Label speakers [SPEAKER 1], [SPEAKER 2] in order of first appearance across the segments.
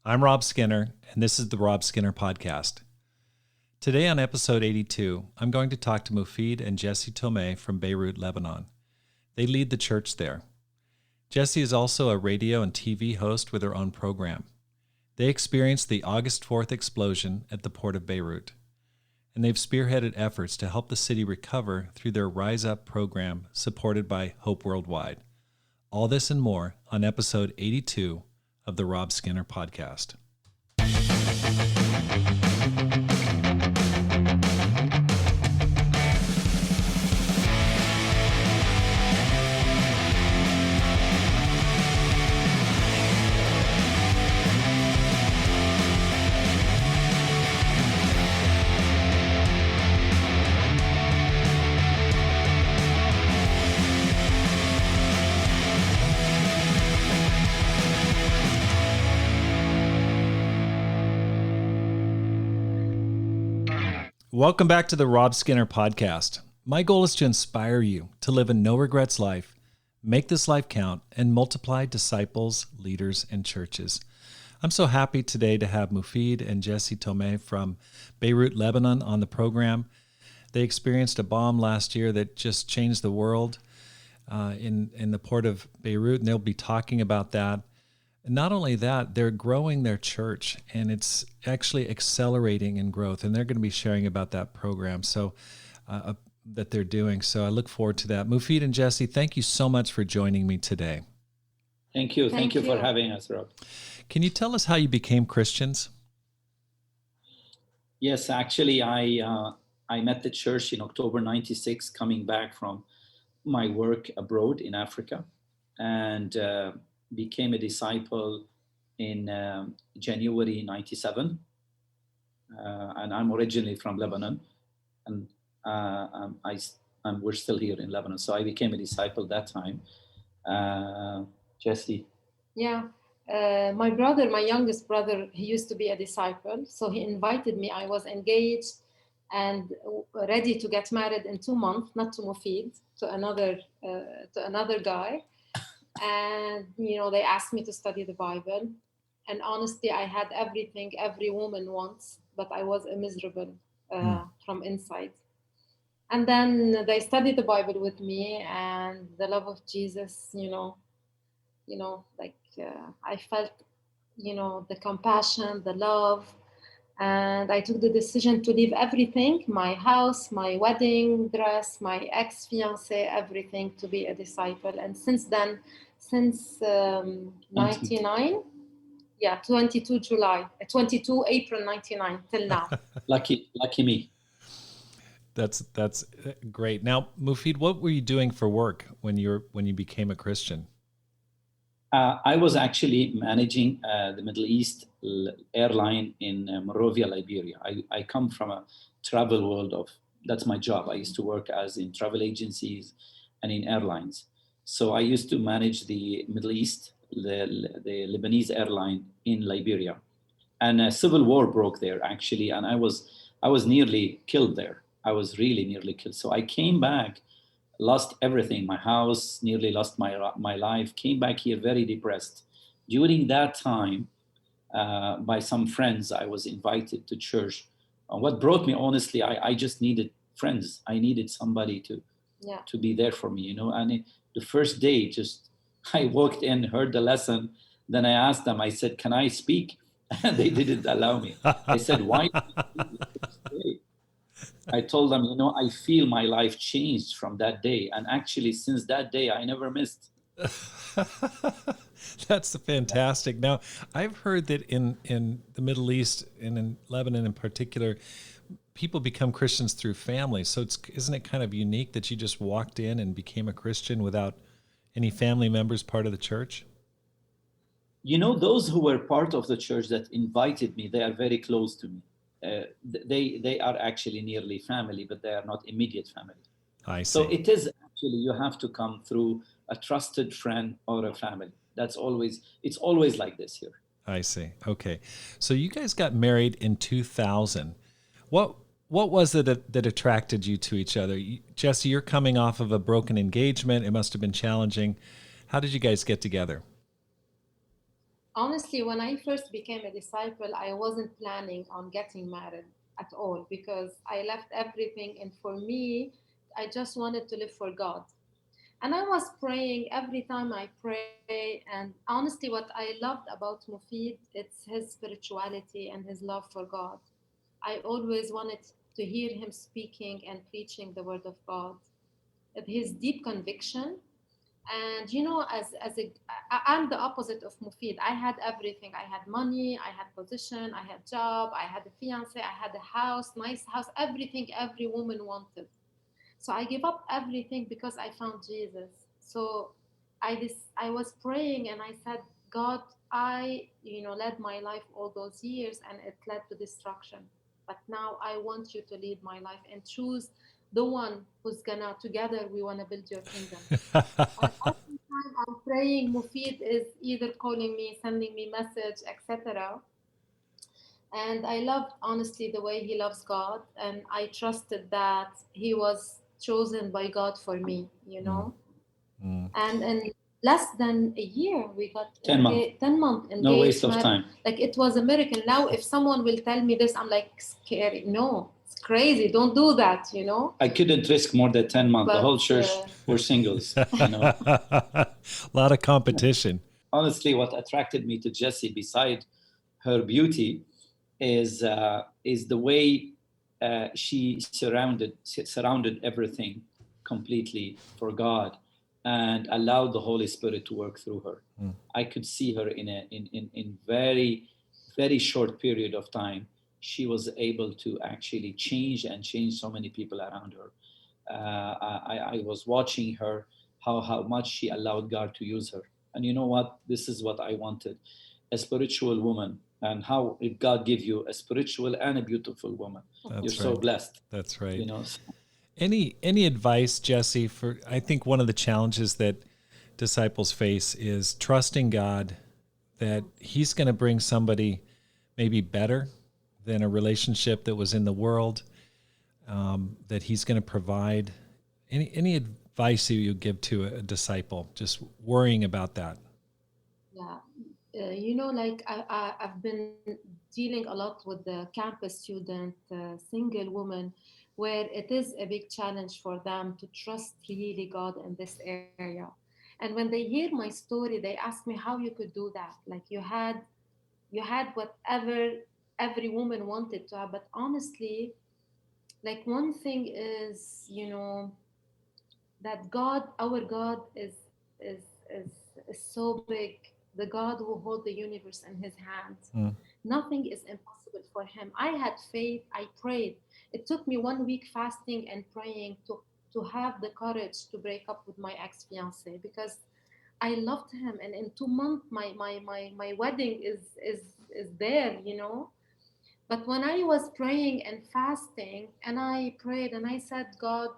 [SPEAKER 1] I'm Rob Skinner, and this is the Rob Skinner Podcast. Today on episode 82, I'm going to talk to Moufid and Jessy Tohme from Beirut, Lebanon. They lead the church there. Jessy is also a radio and TV host with her own program. They experienced the August 4th explosion at the port of Beirut, and they've spearheaded efforts to help the city recover through their Rise Up program supported by Hope Worldwide. All this and more on episode 82 of the Rob Skinner Podcast. Welcome back to the Rob Skinner Podcast. My goal is to inspire you to live a no-regrets life, make this life count, and multiply disciples, leaders, and churches. I'm so happy today to have Moufid and Jessy Tohme from Beirut, Lebanon on the program. They experienced a bomb last year that just changed the world in the port of Beirut, and they'll be talking about that. Not only that, they're growing their church, and it's actually accelerating in growth, and they're going to be sharing about that program that they're doing. So I look forward to that. Moufid and Jessy, thank you so much for joining me today.
[SPEAKER 2] Thank you. Thank you for having us, Rob.
[SPEAKER 1] Can you tell us how you became Christians?
[SPEAKER 2] Yes, actually, I met the church in October 96, coming back from my work abroad in Africa, and became a disciple in January 97. And I'm originally from Lebanon, and we're still here in Lebanon. So I became a disciple that time. Jessy?
[SPEAKER 3] Yeah. My brother, my youngest brother, he used to be a disciple. So he invited me. I was engaged and ready to get married in 2 months, not to Moufid, to another guy. And, they asked me to study the Bible. And honestly, I had everything every woman wants, but I was miserable from inside. And then they studied the Bible with me, and the love of Jesus, I felt, the compassion, the love. And I took the decision to leave everything, my house, my wedding dress, my ex-fiancé, everything, to be a disciple. And since then, since 99, 22 April 99 till now.
[SPEAKER 2] Lucky me.
[SPEAKER 1] That's great. Now, Moufid, what were you doing for work when you became a Christian?
[SPEAKER 2] I was actually managing the Middle East airline in Monrovia, Liberia. I come from a travel world that's my job. I used to work in travel agencies and in airlines. So I used to manage the Middle East, the Lebanese airline in Liberia. And a civil war broke there, actually, and I was nearly killed there. I was really nearly killed. So I came back, lost everything, my house, nearly lost my life, came back here very depressed. During that time, by some friends, I was invited to church. What brought me, honestly, I just needed friends. I needed somebody to be there for me, and the first day, I walked in, heard the lesson, then I asked them, I said, can I speak? And they didn't allow me. I said, why? I told them, I feel my life changed from that day. And actually, since that day, I never missed.
[SPEAKER 1] That's fantastic. Now, I've heard that in the Middle East and in Lebanon in particular, people become Christians through family. So isn't it kind of unique that you just walked in and became a Christian without any family members part of the church?
[SPEAKER 2] Those who were part of the church that invited me, they are very close to me. They are actually nearly family, but they are not immediate family.
[SPEAKER 1] I see.
[SPEAKER 2] So it is actually, you have to come through a trusted friend or a family. It's always like this here.
[SPEAKER 1] I see. Okay. So you guys got married in 2000. What was it that attracted you to each other? Jessy, you're coming off of a broken engagement. It must have been challenging. How did you guys get together?
[SPEAKER 3] Honestly, when I first became a disciple, I wasn't planning on getting married at all because I left everything. And for me, I just wanted to live for God. And I was praying every time I pray. And honestly, what I loved about Mufid, it's his spirituality and his love for God. I always wanted to hear him speaking and preaching the word of God. His deep conviction. And I'm the opposite of Mufid. I had everything. I had money, I had position, I had job, I had a fiance, I had a house, nice house, everything every woman wanted. So I gave up everything because I found Jesus. So I was praying and I said, God, I led my life all those years and it led to destruction. But now I want you to lead my life and choose the one who's gonna together we wanna build your kingdom. And every time I'm praying, Mufid is either calling me, sending me message, etc. And I loved honestly the way he loves God, and I trusted that he was chosen by God for me,
[SPEAKER 1] Mm.
[SPEAKER 3] And in less than a year, we got
[SPEAKER 2] 10 months.
[SPEAKER 3] 10 months engaged.
[SPEAKER 2] No waste of time.
[SPEAKER 3] Like it was a miracle. Now, if someone will tell me this, I'm like scary. No, it's crazy. Don't do that.
[SPEAKER 2] I couldn't risk more than 10 months.
[SPEAKER 3] But,
[SPEAKER 2] the whole church were singles.
[SPEAKER 1] A lot of competition.
[SPEAKER 2] Honestly, what attracted me to Jessy, beside her beauty, is the way she surrounded everything completely for God and allowed the Holy Spirit to work through her. I could see her in very, very short period of time. She was able to actually change so many people around her. I was watching her, how much she allowed God to use her. And you know what? This is what I wanted, a spiritual woman. And how if God give you a spiritual and a beautiful woman, you're so blessed.
[SPEAKER 1] That's right.
[SPEAKER 2] So.
[SPEAKER 1] Any advice, Jessy, for, I think one of the challenges that disciples face is trusting God that he's going to bring somebody maybe better than a relationship that was in the world, that he's going to provide. Any advice that you give to a disciple, just worrying about that?
[SPEAKER 3] Yeah. I've been dealing a lot with the campus student, single women, where it is a big challenge for them to trust really God in this area. And when they hear my story, they ask me how you could do that. Like you had whatever every woman wanted to have. But honestly, like one thing is, that God, our God is so big. The God who holds the universe in his hands. Nothing is impossible for him. I had faith. I prayed. It took me 1 week fasting and praying to have the courage to break up with my ex-fiance because I loved him. And in 2 months, my wedding is there, But when I was praying and fasting, and I prayed and I said, God,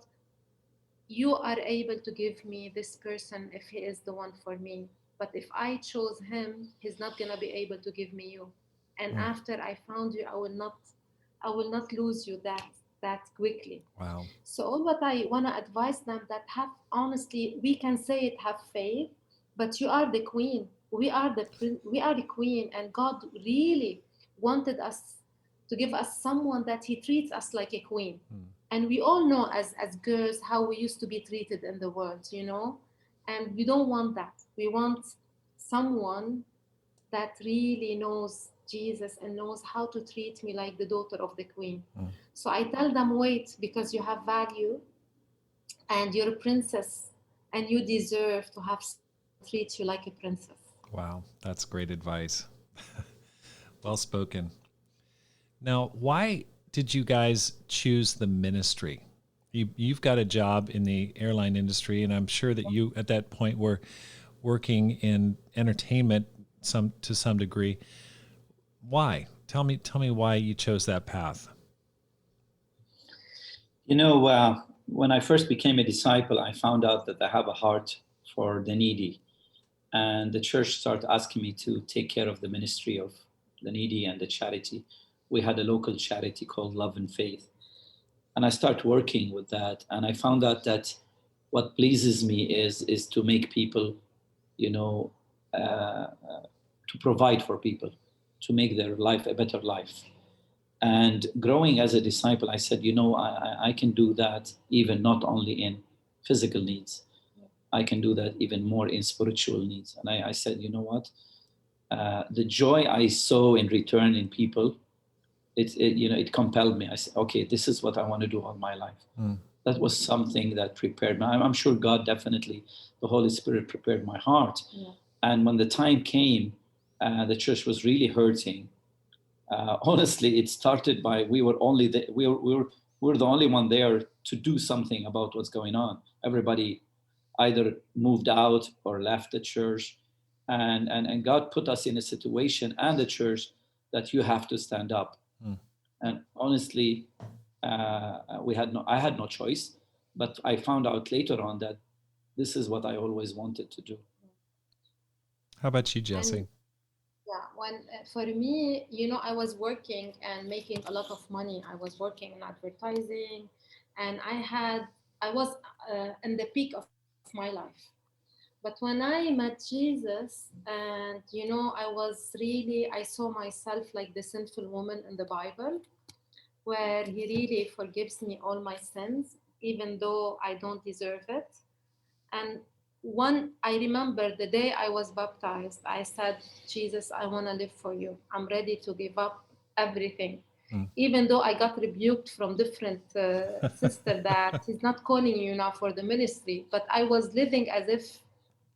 [SPEAKER 3] you are able to give me this person if he is the one for me. But if I chose him, he's not gonna be able to give me you. And after I found you, I will not lose you that quickly.
[SPEAKER 1] Wow.
[SPEAKER 3] So all what I wanna advise them that have honestly, we can say it, have faith, but you are the queen. We are the queen, and God really wanted us to give us someone that he treats us like a queen. And we all know as girls how we used to be treated in the world, and we don't want that. We want someone that really knows Jesus and knows how to treat me like the daughter of the queen. So I tell them, wait, because you have value and you're a princess and you deserve to have someone treat you like a princess.
[SPEAKER 1] Wow, that's great advice. Well spoken. Now, why did you guys choose the ministry? You've got a job in the airline industry, and I'm sure that you, at that point, were working in entertainment to some degree. Why? Tell me why you chose that path.
[SPEAKER 2] When I first became a disciple, I found out that I have a heart for the needy. And the church started asking me to take care of the ministry of the needy and the charity. We had a local charity called Love and Faith. And I started working with that. And I found out that what pleases me is to make people, to provide for people, to make their life a better life. And growing as a disciple, I said, I can do that even not only in physical needs. I can do that even more in spiritual needs. And I said, you know what? The joy I saw in return in people, it compelled me. I said, okay, this is what I want to do all my life. That was something that prepared me. I'm sure God definitely, the Holy Spirit prepared my heart. Yeah. And when the time came, the church was really hurting. Honestly, it started by we were the only one there to do something about what's going on. Everybody either moved out or left the church, and God put us in a situation and the church that you have to stand up. And honestly, I had no choice, but I found out later on that this is what I always wanted to do.
[SPEAKER 1] How about you, Jessy?
[SPEAKER 3] Yeah, for me, I was working and making a lot of money. I was working in advertising, and I was in the peak of my life. But when I met Jesus, and I saw myself like the sinful woman in the Bible, where He really forgives me all my sins, even though I don't deserve it. And I remember the day I was baptized, I said, Jesus, I want to live for you. I'm ready to give up everything. Even though I got rebuked from different sister that He's not calling you now for the ministry, but I was living as if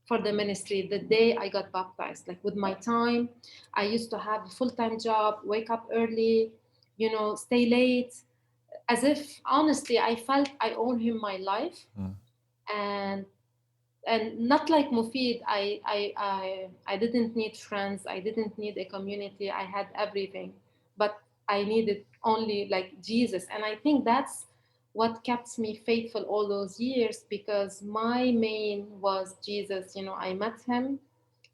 [SPEAKER 3] for the ministry the day I got baptized. Like with my time, I used to have a full-time job, wake up early, stay late, as if honestly I felt I owe Him my life. And not like Moufid, I didn't need friends, I didn't need a community, I had everything, but I needed only like Jesus. And I think that's what kept me faithful all those years, because my main was Jesus. I met Him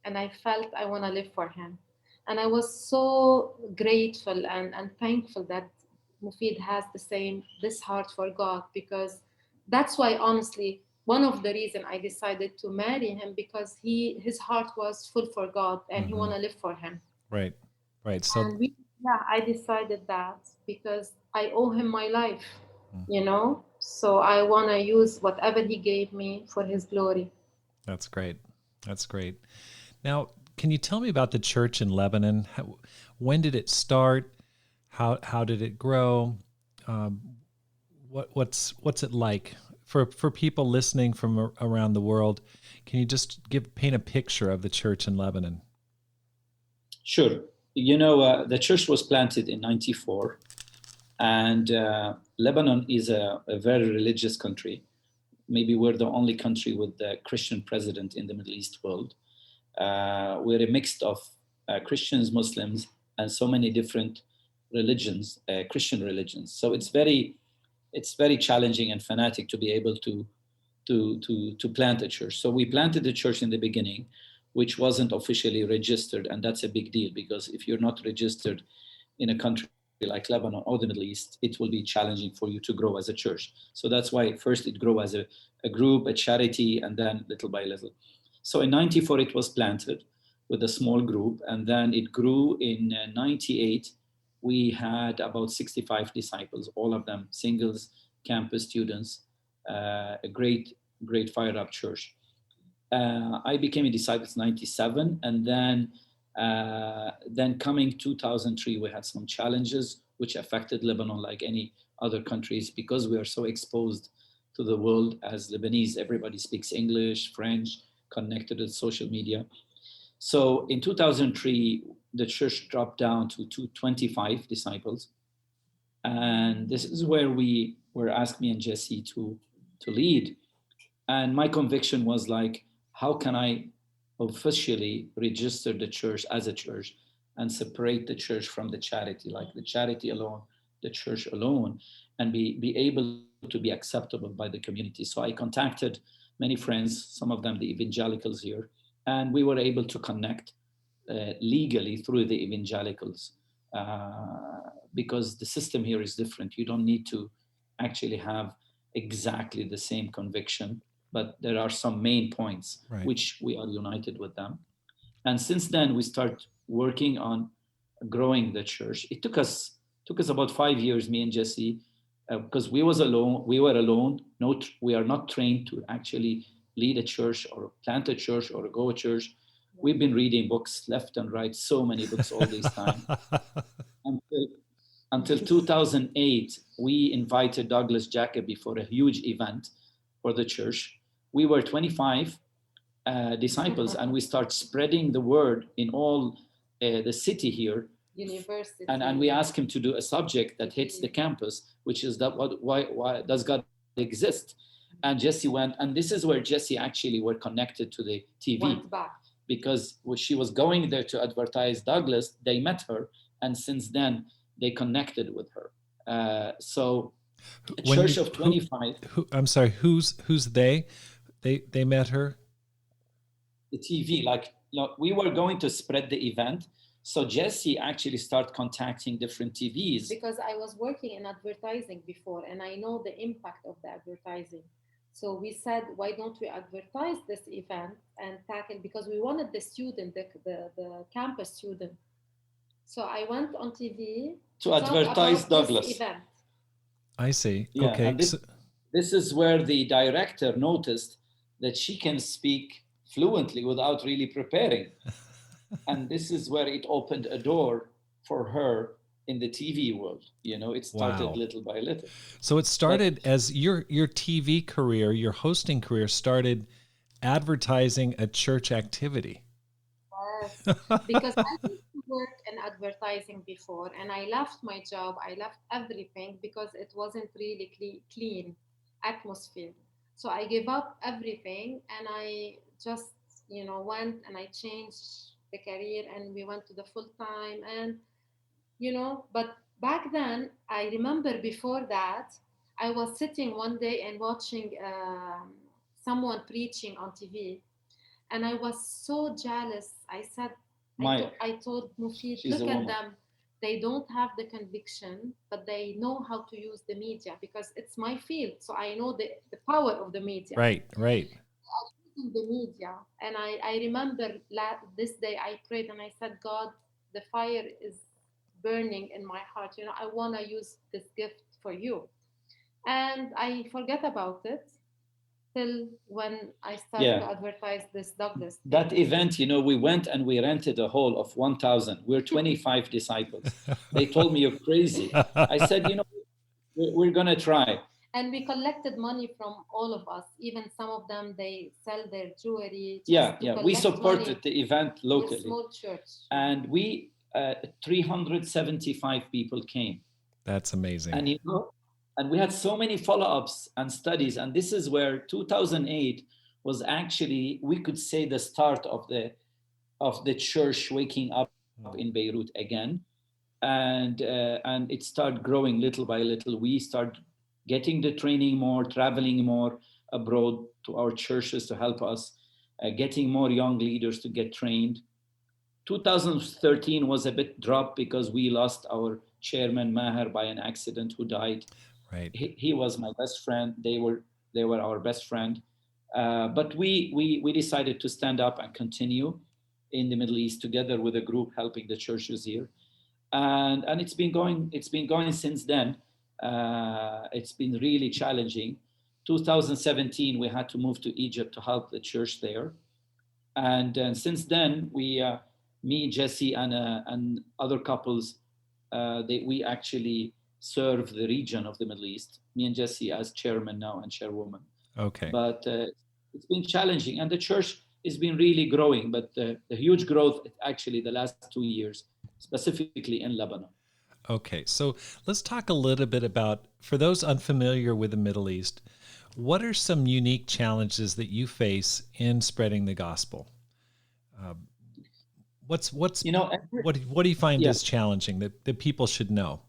[SPEAKER 3] and I felt I want to live for Him. And I was so grateful and thankful that Moufid has this heart for God, because that's why, honestly, one of the reasons I decided to marry him, because his heart was full for God and he want to live for Him.
[SPEAKER 1] Right. So
[SPEAKER 3] and I decided that because I owe Him my life, so I want to use whatever He gave me for His glory.
[SPEAKER 1] That's great. Now, can you tell me about the church in Lebanon? When did it start? How did it grow? What's it like for people listening from around the world? Can you just paint a picture of the church in Lebanon?
[SPEAKER 2] Sure. The church was planted in 1994, and Lebanon is a very religious country. Maybe we're the only country with a Christian president in the Middle East world. We're a mix of Christians, Muslims, and so many different religions, Christian religions. So it's very challenging and fanatic to be able to plant a church. So we planted a church in the beginning, which wasn't officially registered, and that's a big deal, because if you're not registered in a country like Lebanon or the Middle East, it will be challenging for you to grow as a church. So that's why first it grew as a group, a charity, and then little by little. So in 94 it was planted with a small group, and then it grew in 98. We had about 65 disciples, all of them singles, campus students, a great fired up church. I became a disciple in 97, and then coming 2003, we had some challenges which affected Lebanon like any other countries, because we are so exposed to the world as Lebanese. Everybody speaks English, French, connected with social media. So in 2003, the church dropped down to 25 disciples. And this is where we were asked, me and Jessy, to lead. And my conviction was like, how can I officially register the church as a church and separate the church from the charity, like the charity alone, the church alone, and be able to be acceptable by the community. So I contacted many friends, some of them the evangelicals here, and we were able to connect legally through the evangelicals, because the system here is different. You don't need to actually have exactly the same conviction, but there are some main points which we are united with them. And since then, we start working on growing the church. It took us about 5 years, me and Jesse, because we were alone. No, we are not trained to actually lead a church or plant a church or go a church. We've been reading books left and right, so many books all this time. Until 2008, we invited Douglas Jacoby for a huge event for the church. We were 25 disciples, and we start spreading the word in all the city here.
[SPEAKER 3] University.
[SPEAKER 2] And we asked him to do a subject that hits the campus, which is that why does God exist? And Jesse went, and this is where Jesse actually were connected to the TV.
[SPEAKER 3] Went back.
[SPEAKER 2] Because when she was going there to advertise Douglas, they met her, and since then they connected with her. So a church of 25.
[SPEAKER 1] I'm sorry, who's they? They met her?
[SPEAKER 2] The TV, we were going to spread the event. So Jesse actually started contacting different TVs.
[SPEAKER 3] Because I was working in advertising before, and I know the impact of the advertising. So we said, why don't we advertise this event and tackle, because we wanted the student, the campus student. So I went on TV
[SPEAKER 2] to advertise Douglas.
[SPEAKER 3] Event.
[SPEAKER 1] I see.
[SPEAKER 2] Yeah,
[SPEAKER 1] okay.
[SPEAKER 2] This is where the director noticed that she can speak fluently without really preparing. And this is where it opened a door for her in the TV world. It started little by little.
[SPEAKER 1] So it started as your TV career, your hosting career started advertising a church activity.
[SPEAKER 3] Yes, because I used to work in advertising before, and I left my job. I left everything because it wasn't really clean atmosphere. So I gave up everything, and I just, went and I changed the career, and we went to the full time. And but back then, I remember before that, I was sitting one day and watching someone preaching on TV, and I was so jealous. I said, I told Moufid, look at them. They don't have the conviction, but they know how to use the media, because it's my field. So I know the power of the media.
[SPEAKER 1] Right.
[SPEAKER 3] The media. And I remember this day I prayed and I said, God, the fire is burning in my heart. I want to use this gift for you. And I forget about it till when I started to advertise this Douglas.
[SPEAKER 2] That event, we went and we rented a hall of 1,000. We're 25 disciples. They told me, you're crazy. I said, we're going to try.
[SPEAKER 3] And we collected money from all of us. Even some of them, they sell their jewelry.
[SPEAKER 2] We supported the event locally.
[SPEAKER 3] Small church.
[SPEAKER 2] And 375 people came.
[SPEAKER 1] That's amazing.
[SPEAKER 2] And we had so many follow-ups and studies. And this is where 2008 was actually, we could say, the start of the church waking up in Beirut again. And it started growing little by little. We started getting the training more, traveling more abroad to our churches to help us, getting more young leaders to get trained. 2013 was a bit drop because we lost our chairman Maher by an accident, who died.
[SPEAKER 1] Right.
[SPEAKER 2] He was my best friend. They were our best friend. But we decided to stand up and continue in the Middle East together with a group helping the churches here. And it's been going since then. It's been really challenging. 2017, we had to move to Egypt to help the church there. And since then, me, Jesse, and other couples, we actually serve the region of the Middle East. Me and Jesse as chairman now and chairwoman.
[SPEAKER 1] Okay.
[SPEAKER 2] But it's been challenging, and the church has been really growing. But the huge growth, actually, the last 2 years, specifically in Lebanon.
[SPEAKER 1] Okay, so let's talk a little bit about, for those unfamiliar with the Middle East, what are some unique challenges that you face in spreading the gospel? What do you find is challenging that people should know?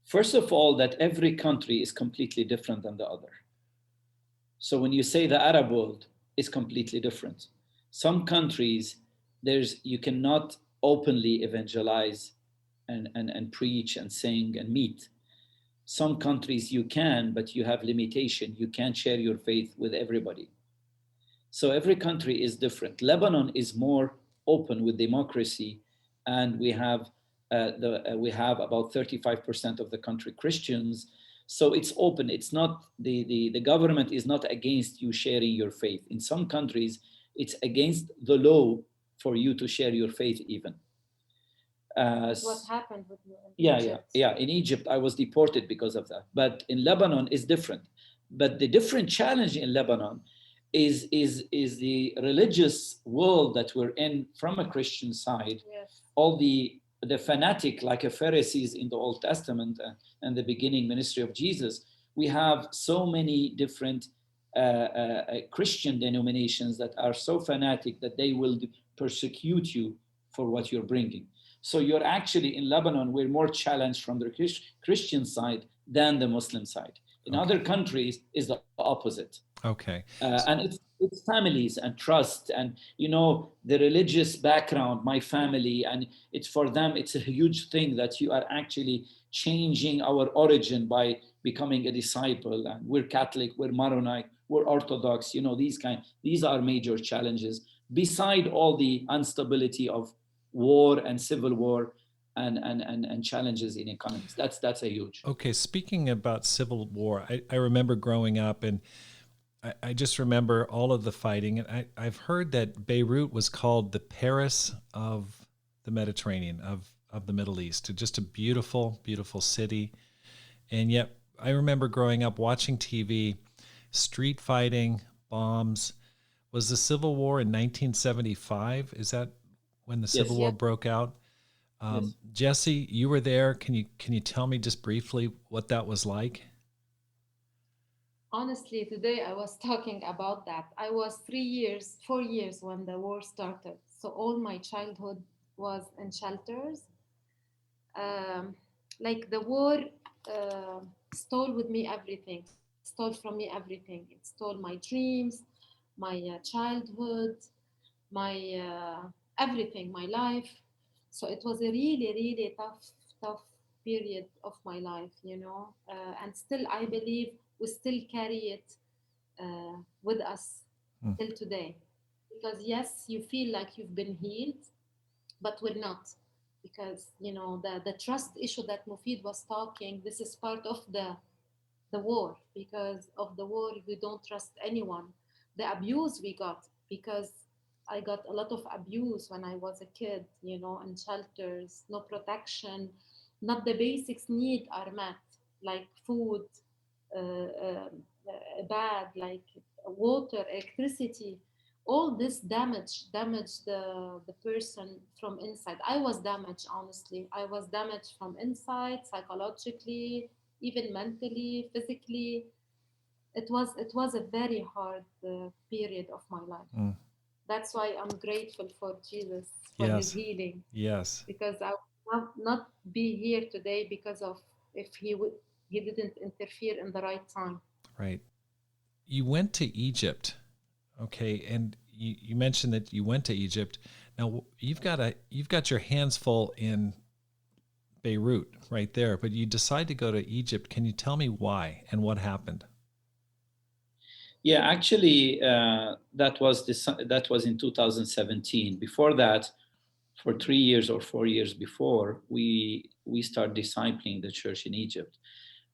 [SPEAKER 2] First of all, that every country is completely different than the other. So when you say the Arab world is completely different, some countries you cannot openly evangelize and preach and sing and meet. Some countries you can, but you have limitation. You can't share your faith with everybody. So every country is different. Lebanon is more open with democracy, and we have about 35% of the country Christians. So it's open. It's not the government is not against you sharing your faith. In some countries, it's against the law for you to share your faith even.
[SPEAKER 3] What happened with you in
[SPEAKER 2] Yeah,
[SPEAKER 3] Egypt?
[SPEAKER 2] In Egypt, I was deported because of that. But in Lebanon, it's different. But the different challenge in Lebanon is the religious world that we're in from a Christian side.
[SPEAKER 3] Yes.
[SPEAKER 2] All the fanatic, like a Pharisees in the Old Testament and the beginning ministry of Jesus. We have so many different Christian denominations that are so fanatic that they will persecute you for what you're bringing. So you're actually in Lebanon, we're more challenged from the Christian side than the Muslim side. In other countries, is the opposite.
[SPEAKER 1] Okay.
[SPEAKER 2] And it's families and trust and, the religious background, my family. And it's for them, it's a huge thing that you are actually changing our origin by becoming a disciple. And we're Catholic, we're Maronite, we're Orthodox, these are major challenges beside all the instability of war and civil war and challenges in economies. That's a huge.
[SPEAKER 1] Okay, speaking about civil war, I remember growing up, and I just remember all of the fighting. And I've heard that Beirut was called the Paris of the Mediterranean, of the Middle East. Just a beautiful, beautiful city. And yet I remember growing up watching TV, street fighting, bombs. Was the Civil War in 1975? Is that when the Civil War broke out?
[SPEAKER 2] Yes.
[SPEAKER 1] Jessy, you were there. Can you tell me just briefly what that was like?
[SPEAKER 3] Honestly, today I was talking about that. I was 4 years when the war started. So all my childhood was in shelters. Like the war stole with me everything, stole from me everything. It stole my dreams, my childhood, my everything, my life. So it was a really, really tough period of my life, and still I believe we still carry it with us till today. Because yes, you feel like you've been healed, but we're not. Because the trust issue that Moufid was talking, this is part of the war. Because of the war, we don't trust anyone. The abuse we got, because I got a lot of abuse when I was a kid, in shelters, no protection, not the basics need are met, like food, bad, like water, electricity. All this damaged the person from inside. I was damaged, honestly. I was damaged from inside, psychologically, even mentally, physically. It was a very hard period of my life. That's why I'm grateful for Jesus, for his healing.
[SPEAKER 1] Yes.
[SPEAKER 3] Because I would not be here today because of if he didn't interfere in the right time.
[SPEAKER 1] Right. You went to Egypt, okay, and you mentioned that you went to Egypt. Now you've got your hands full in Beirut right there, but you decide to go to Egypt. Can you tell me why and what happened?
[SPEAKER 2] Yeah, actually, that was in 2017. Before that, for 3 years or 4 years before, we started discipling the church in Egypt,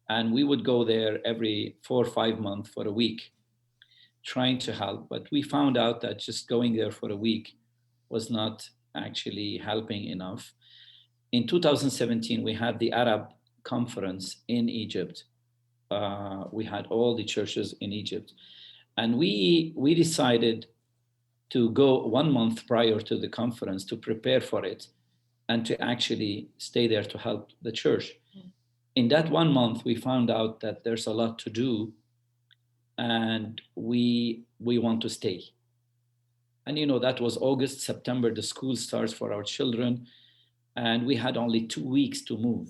[SPEAKER 2] and we would go there every 4 or 5 months for a week, trying to help. But we found out that just going there for a week was not actually helping enough. In 2017, we had the Arab conference in Egypt. We had all the churches in Egypt, and we decided to go 1 month prior to the conference to prepare for it and to actually stay there to help the church. In that 1 month, we found out that there's a lot to do, and we want to stay. And that was August, September, the school starts for our children, and we had only 2 weeks to move.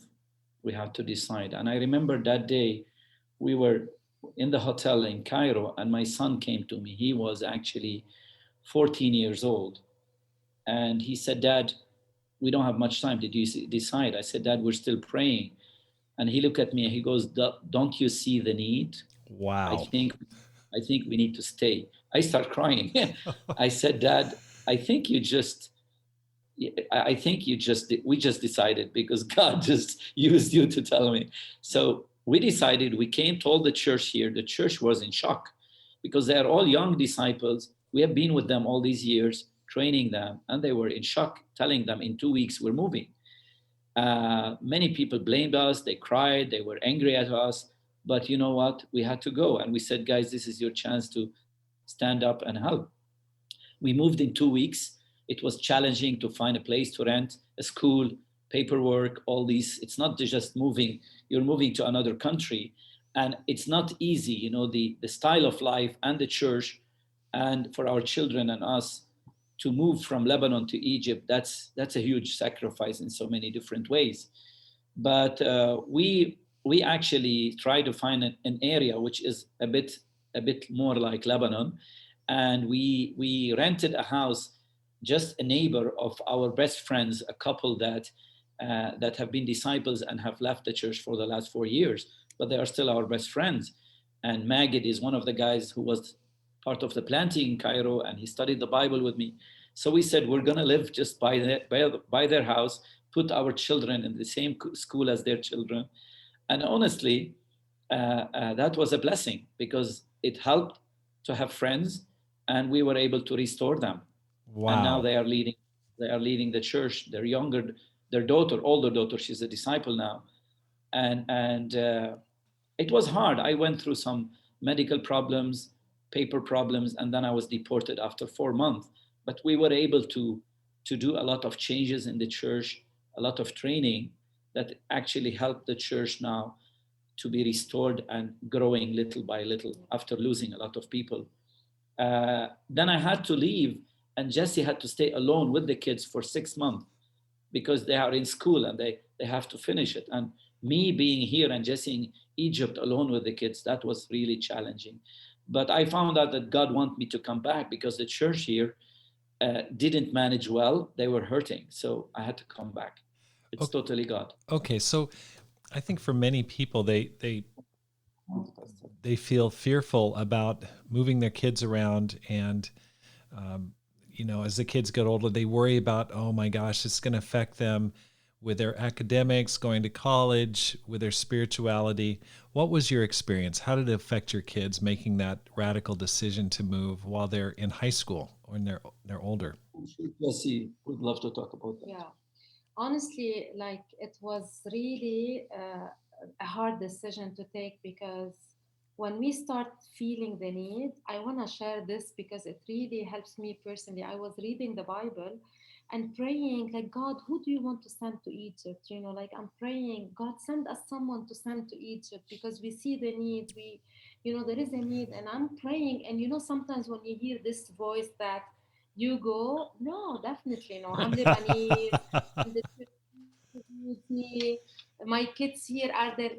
[SPEAKER 2] We had to decide. And I remember that day we were in the hotel in Cairo, and my son came to me. He was actually 14 years old. And he said, "Dad, we don't have much time. Did you decide?" I said, "Dad, we're still praying." And he looked at me and he goes, "Don't you see the need?"
[SPEAKER 1] Wow.
[SPEAKER 2] I think we need to stay. I start crying. I said, Dad, I think you just, we just decided because God just used you to tell me. So we decided, we came, told the church here. The church was in shock because they are all young disciples. We have been with them all these years, training them, and they were in shock, telling them in 2 weeks we're moving. Many people blamed us. They cried. They were angry at us. But you know what? We had to go. And we said, guys, this is your chance to stand up and help. We moved in 2 weeks. It was challenging to find a place to rent, a school, paperwork, all these. It's not just moving. You're moving to another country. And it's not easy, you know, the style of life and the church, and for our children and us to move from Lebanon to Egypt, that's a huge sacrifice in so many different ways. But we actually try to find an area which is a bit more like Lebanon, and we rented a house, just a neighbor of our best friends, a couple that have been disciples and have left the church for the last 4 years, but they are still our best friends. And Magid is one of the guys who was part of the planting in Cairo, and he studied the Bible with me. So we said, we're going to live just by their house, put our children in the same school as their children. And honestly, that was a blessing because it helped to have friends, and we were able to restore them.
[SPEAKER 1] Wow.
[SPEAKER 2] And now they are leading the church. Their older daughter, she's a disciple now. And it was hard. I went through some medical problems, paper problems, and then I was deported after 4 months. But we were able to do a lot of changes in the church, a lot of training that actually helped the church now to be restored and growing little by little after losing a lot of people. Then I had to leave, and Jessy had to stay alone with the kids for 6 months because they are in school and they have to finish it. And me being here and Jessy in Egypt alone with the kids, that was really challenging. But I found out that God wanted me to come back because the church here didn't manage well. They were hurting. So I had to come back. It's totally God.
[SPEAKER 1] Okay, so I think for many people, they feel fearful about moving their kids around, and you know, as the kids get older, they worry about, oh my gosh, it's going to affect them with their academics, going to college, with their spirituality. What was your experience? How did it affect your kids making that radical decision to move while they're in high school or when they're older?
[SPEAKER 2] Jessy would love to talk about that.
[SPEAKER 3] Yeah. Honestly, like it was really a hard decision to take because when we start feeling the need, I want to share this because it really helps me personally. I was reading the Bible and praying, like, God, who do you want to send to Egypt? You know, like I'm praying, God, send us someone to send to Egypt because we see the need. There is a need, and I'm praying. And, sometimes when you hear this voice that you go, no, definitely no, I'm Lebanese. And the community. My kids here are the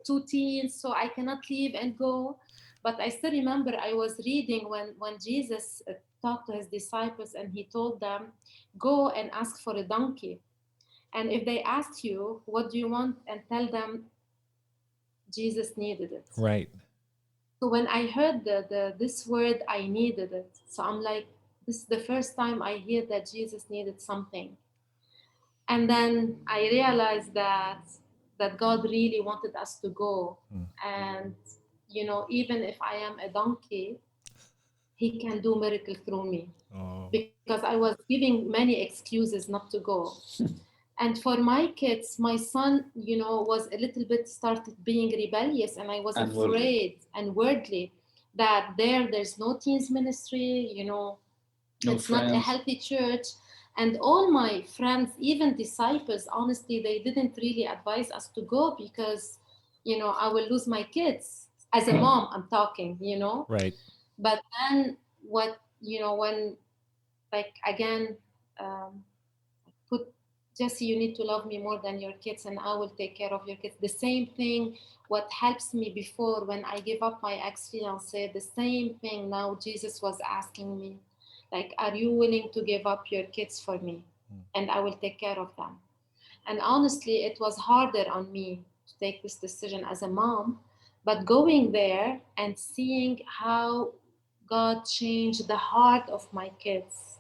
[SPEAKER 3] 2 teens, so I cannot leave and go. But I still remember I was reading when Jesus talked to his disciples and he told them, go and ask for a donkey. And if they ask you, what do you want? And tell them Jesus needed it.
[SPEAKER 1] Right.
[SPEAKER 3] So when I heard this word, I needed it. So I'm like, this is the first time I hear that Jesus needed something. And then I realized that God really wanted us to go. And, even if I am a donkey, he can do miracle through me. Because I was giving many excuses not to go. And for my kids, my son, was a little bit started being rebellious, and I was afraid and worldly that there's no teens ministry, it's not a healthy church. And all my friends, even disciples, honestly, they didn't really advise us to go because, I will lose my kids. As a mom, I'm talking,
[SPEAKER 1] Right.
[SPEAKER 3] But then when, like, again, put, Jessy, you need to love me more than your kids and I will take care of your kids. The same thing, what helps me before when I gave up my ex-fiancé, the same thing now Jesus was asking me. Like, are you willing to give up your kids for me? And I will take care of them. And honestly, it was harder on me to take this decision as a mom, but going there and seeing how God changed the heart of my kids.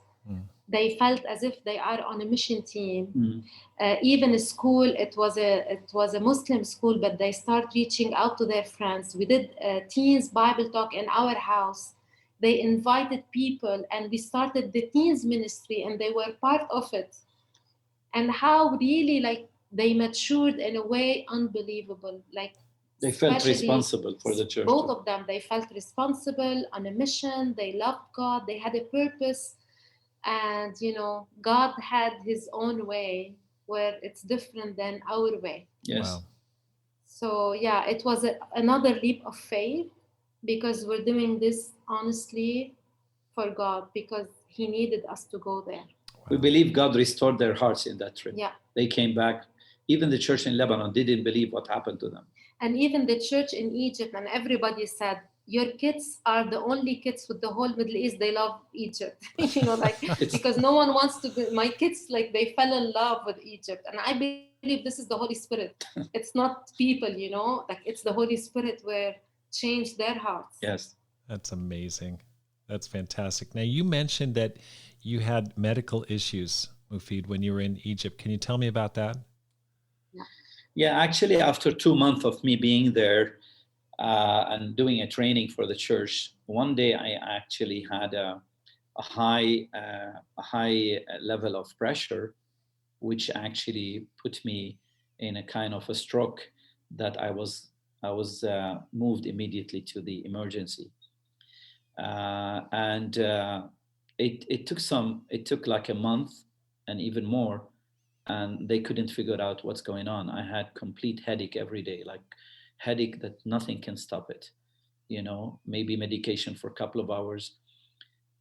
[SPEAKER 3] They felt as if they are on a mission team. Even school, it was a Muslim school, but they start reaching out to their friends. We did teens Bible talk in our house. They invited people, and we started the teens ministry, and they were part of it. And how really like they matured in a way unbelievable. Like
[SPEAKER 2] They felt
[SPEAKER 3] especially
[SPEAKER 2] responsible for the church.
[SPEAKER 3] both of them, they felt responsible on a mission. They loved God. They had a purpose. And God had his own way where it's different than our way.
[SPEAKER 2] Yes.
[SPEAKER 1] Wow.
[SPEAKER 3] So yeah, it was another leap of faith, because we're doing this honestly for God, because he needed us to go there.
[SPEAKER 2] We believe God restored their hearts in that trip.
[SPEAKER 3] Yeah.
[SPEAKER 2] They came back. Even the church in Lebanon didn't believe what happened to them.
[SPEAKER 3] And even the church in Egypt, and everybody said, your kids are the only kids with the whole Middle East. They love Egypt, because no one wants to be, my kids, like they fell in love with Egypt. And I believe this is the Holy Spirit. It's not people, like it's the Holy Spirit where changed their hearts.
[SPEAKER 2] Yes.
[SPEAKER 1] That's amazing. That's fantastic. Now, you mentioned that you had medical issues, Moufid, when you were in Egypt. Can you tell me about that?
[SPEAKER 2] Yeah, actually, after 2 months of me being there and doing a training for the church, one day I actually had a high level of pressure, which actually put me in a kind of a stroke that I was moved immediately to the emergency. And it took like a month and even more, and they couldn't figure out what's going on. I had complete headache every day, like headache that nothing can stop it. Maybe medication for a couple of hours.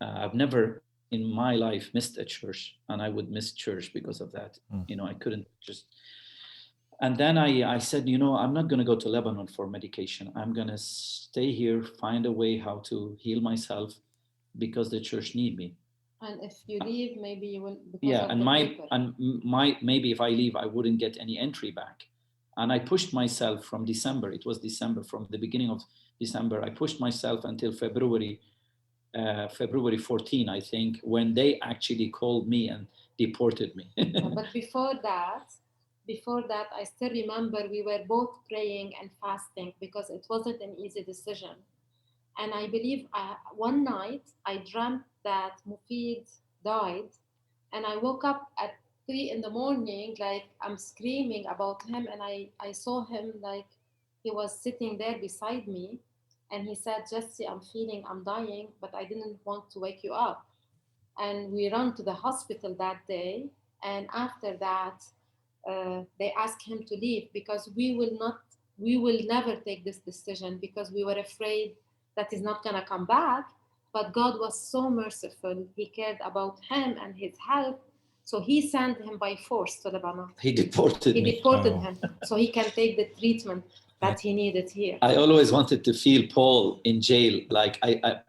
[SPEAKER 2] I've never in my life missed a church, and I would miss church because of that. I couldn't just. And then I said, I'm not going to go to Lebanon for medication. I'm going to stay here, find a way how to heal myself, because the church need me.
[SPEAKER 3] And if you leave, maybe you will.
[SPEAKER 2] Yeah, and maybe if I leave, I wouldn't get any entry back. And I pushed myself from December. It was December, from the beginning of December. I pushed myself until February 14, I think, when they actually called me and deported me.
[SPEAKER 3] But before that, I still remember we were both praying and fasting, because it wasn't an easy decision. And I believe one night I dreamt that Moufid died, and I woke up at 3 in the morning, like I'm screaming about him, and I saw him, like he was sitting there beside me, and he said, Jessy, I'm dying, but I didn't want to wake you up. And we ran to the hospital that day, and after that, they asked him to leave, because we will never take this decision, because we were afraid that he's not going to come back. But God was so merciful. He cared about him and his health. So he sent him by force to Lebanon.
[SPEAKER 2] He deported
[SPEAKER 3] him so he can take the treatment that he needed here.
[SPEAKER 2] I always wanted to feel Paul in jail. Like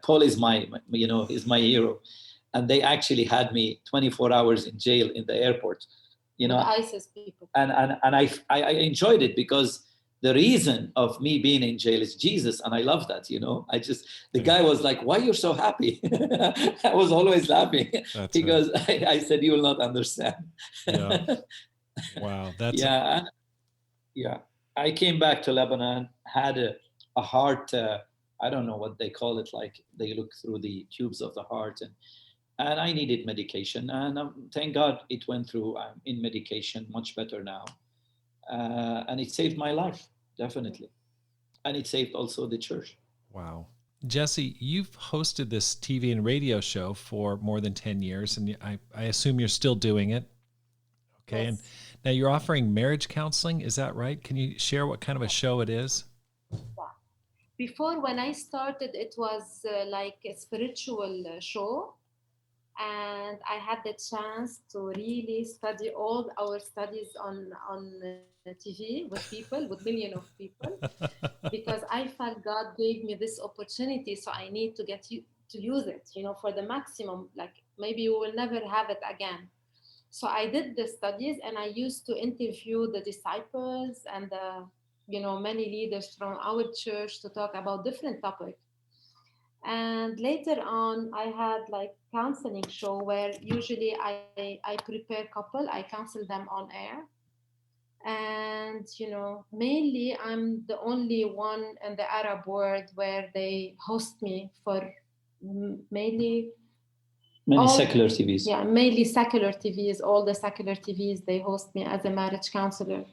[SPEAKER 2] Paul is my is my hero. And they actually had me 24 hours in jail in the airport.
[SPEAKER 3] With ISIS people.
[SPEAKER 2] And I enjoyed it, because the reason of me being in jail is Jesus, and I love that. The guy was like, "Why you're so happy?" I was always laughing.
[SPEAKER 1] That's
[SPEAKER 2] because I said, "You will not understand."
[SPEAKER 1] Yeah. Wow. That's
[SPEAKER 2] yeah. I came back to Lebanon, had a heart. I don't know what they call it. Like they look through the tubes of the heart, and I needed medication, and thank God it went through. I'm in medication, much better now, and it saved my life, definitely, and it saved also the church.
[SPEAKER 1] Wow. Jessy, you've hosted this TV and radio show for more than 10 years, and I assume you're still doing it. Okay.
[SPEAKER 3] Yes.
[SPEAKER 1] And now you're offering marriage counseling. Is that right? Can you share what kind of a show it is?
[SPEAKER 3] Before, when I started, it was like a spiritual show. And I had the chance to really study all our studies on TV with people, with millions of people, because I felt God gave me this opportunity, so I need to get you to use it, for the maximum. Like maybe we will never have it again. So I did the studies, and I used to interview the disciples and many leaders from our church to talk about different topics. And later on, I had like counseling show where usually I prepare couple, I counsel them on air. And mainly I'm the only one in the Arab world where they host me for mainly
[SPEAKER 2] Many
[SPEAKER 3] all,
[SPEAKER 2] secular TVs.
[SPEAKER 3] yeah, mainly secular TVs. All the secular TVs, they host me as a marriage counselor.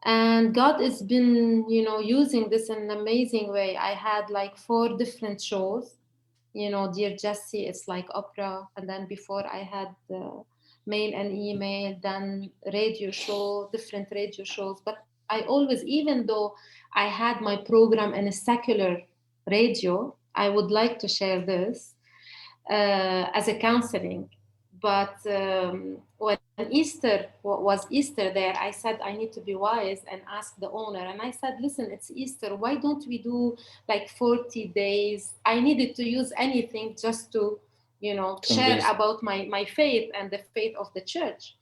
[SPEAKER 3] And God has been using this in an amazing way. I had like 4 different shows. Dear Jessy, it's like opera. And then before I had mail and email, then radio show, different radio shows. But I always, even though I had my program in a secular radio, I would like to share this as a counseling. But when Easter was Easter there, I said I need to be wise and ask the owner. And I said, listen, it's Easter. Why don't we do like 40 days? I needed to use anything just to, share about my faith and the faith of the church.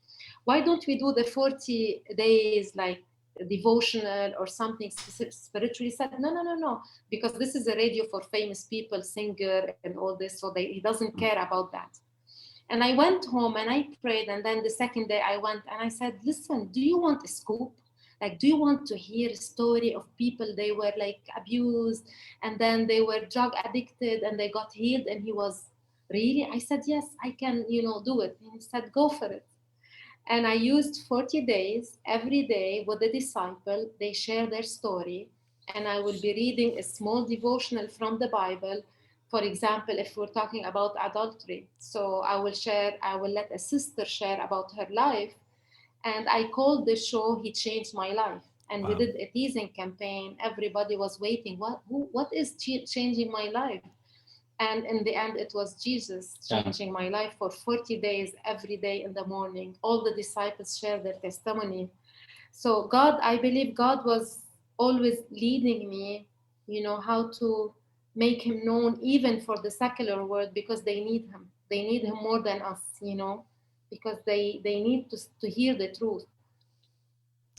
[SPEAKER 3] Why don't we do the 40 days like devotional or something spiritually? Said no, because this is a radio for famous people, singer and all this, so he doesn't care about that. And I went home and I prayed, and then the second day I went and I said, listen, do you want a scoop? Like, do you want to hear a story of people they were like abused and then they were drug addicted and they got healed? And he was, really? I said, yes, I can do it. And he said, go for it. And I used 40 days every day with the disciple. They share their story, and I will be reading a small devotional from the Bible. For example, if we're talking about adultery, so I will let a sister share about her life. And I called the show He Changed My Life. And we did a teasing campaign. Everybody was waiting. What is changing my life? And in the end, it was Jesus changing my life for 40 days, every day in the morning. All the disciples shared their testimony. So God, I believe God was always leading me, how to make him known even for the secular world, because they need him. They need him more than us, because they need to hear the truth.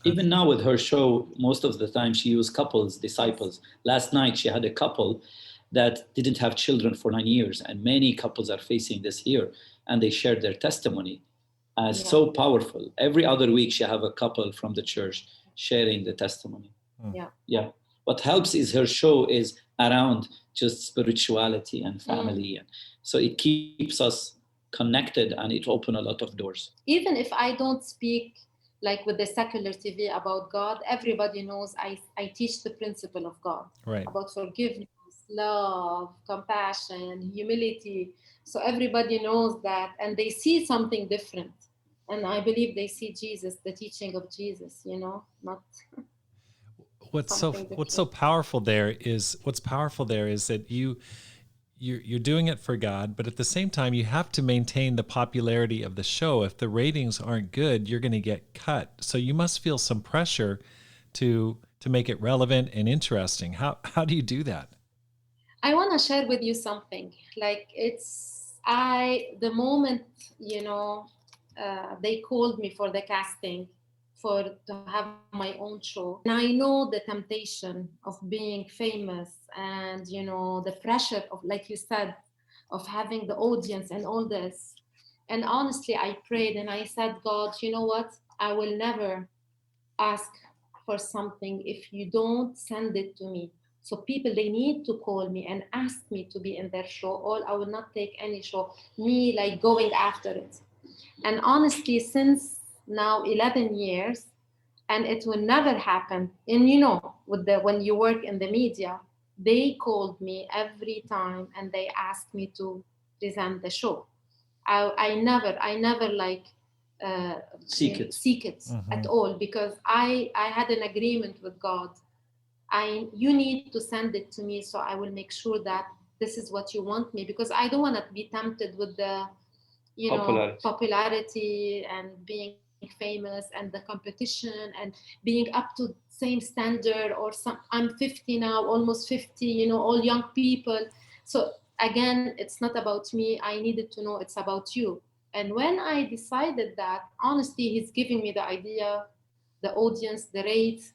[SPEAKER 2] Even now with her show, most of the time she used couples, disciples. Last night she had a couple that didn't have children for 9 years, and many couples are facing this here, and they shared their testimony. So powerful. Every other week she have a couple from the church sharing the testimony. Yeah. What helps is her show is around just spirituality and family. So it keeps us connected, and it opens a lot of doors.
[SPEAKER 3] Even if I don't speak like with the secular TV about God, everybody knows I teach the principle of God,
[SPEAKER 1] right,
[SPEAKER 3] about forgiveness, love, compassion, humility. So everybody knows that, and they see something different. And I believe they see Jesus, the teaching of Jesus, not
[SPEAKER 1] what's so powerful there is that you're doing it for God, but at the same time you have to maintain the popularity of the show. If the ratings aren't good, you're going to get cut. So you must feel some pressure to make it relevant and interesting. How do you do that?
[SPEAKER 3] I want to share with you something. Like the moment, they called me for the casting to have my own show. And I know the temptation of being famous and, the pressure of, like you said, of having the audience and all this. And honestly, I prayed and I said, God, you know what? I will never ask for something if you don't send it to me. So people, they need to call me and ask me to be in their show, or I will not take any show, me like going after it. And honestly, since now 11 years, and it will never happen. And when you work in the media, they called me every time and they asked me to present the show. I never like seek it at all, because I had an agreement with God. You need to send it to me, so I will make sure that this is what you want me, because I don't want to be tempted with the popularity and being famous and the competition and being up to same standard, or I'm 50 now, almost 50, all young people. So again, it's not about me. I needed to know it's about you. And when I decided that, honestly, he's giving me the idea, the audience, the rates,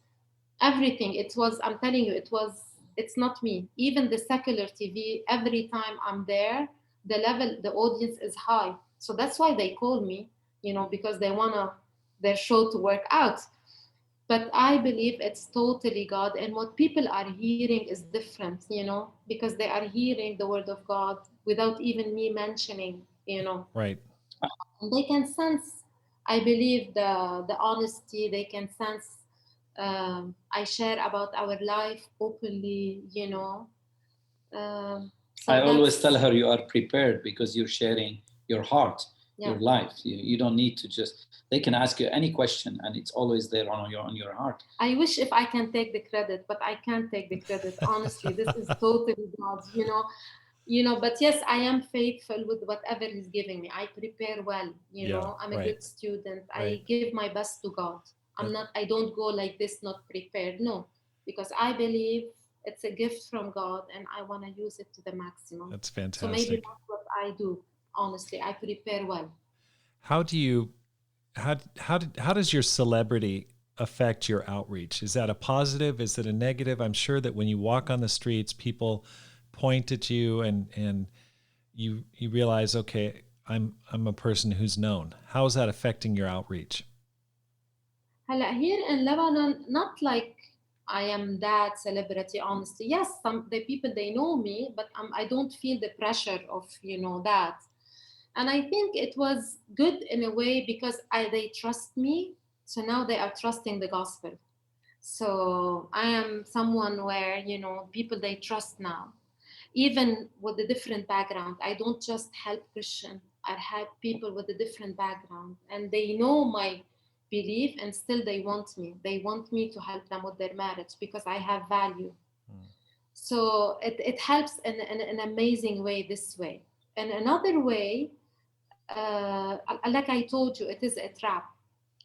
[SPEAKER 3] everything. I'm telling you, it was it's not me. Even the secular TV, every time I'm there, the audience is high. So that's why they call me, because they want their show to work out. But I believe it's totally God, and what people are hearing is different, because they are hearing the word of God without even me mentioning.
[SPEAKER 1] Right.
[SPEAKER 3] And they can sense, I believe, the honesty. They can sense, I share about our life openly.
[SPEAKER 2] I
[SPEAKER 3] So
[SPEAKER 2] always tell
[SPEAKER 3] that's,
[SPEAKER 2] her you are prepared because you're sharing your heart,
[SPEAKER 3] yeah.
[SPEAKER 2] your life. You don't need to just, they can ask you any question and it's always there on your heart.
[SPEAKER 3] I wish if I can take the credit, but I can't take the credit. Honestly, this is totally God's. But yes, I am faithful with whatever He's giving me. I prepare well.
[SPEAKER 1] Yeah,
[SPEAKER 3] I'm a
[SPEAKER 1] right.
[SPEAKER 3] good student.
[SPEAKER 1] Right.
[SPEAKER 3] I give my best to God. I don't go like this, not prepared. No, because I believe it's a gift from God and I want to use it to the maximum.
[SPEAKER 1] That's
[SPEAKER 3] So maybe
[SPEAKER 1] fantastic.
[SPEAKER 3] that's what I do. Honestly, I prepare well.
[SPEAKER 1] How do you how does your celebrity affect your outreach? Is that a positive? Is it a negative? I'm sure that when you walk on the streets, people point at you and you realize, okay, I'm a person who's known. How is that affecting your outreach?
[SPEAKER 3] Here in Lebanon, not like I am that celebrity, honestly. Yes, some the people they know me, but I don't feel the pressure of that. And I think it was good in a way because they trust me. So now they are trusting the gospel. So I am someone where people they trust now, even with a different background. I don't just help Christian. I help people with a different background, and they know my belief, and still they want me. They want me to help them with their marriage because I have value.
[SPEAKER 1] Mm.
[SPEAKER 3] So it helps in an amazing way this way. And another way, like I told you, it is a trap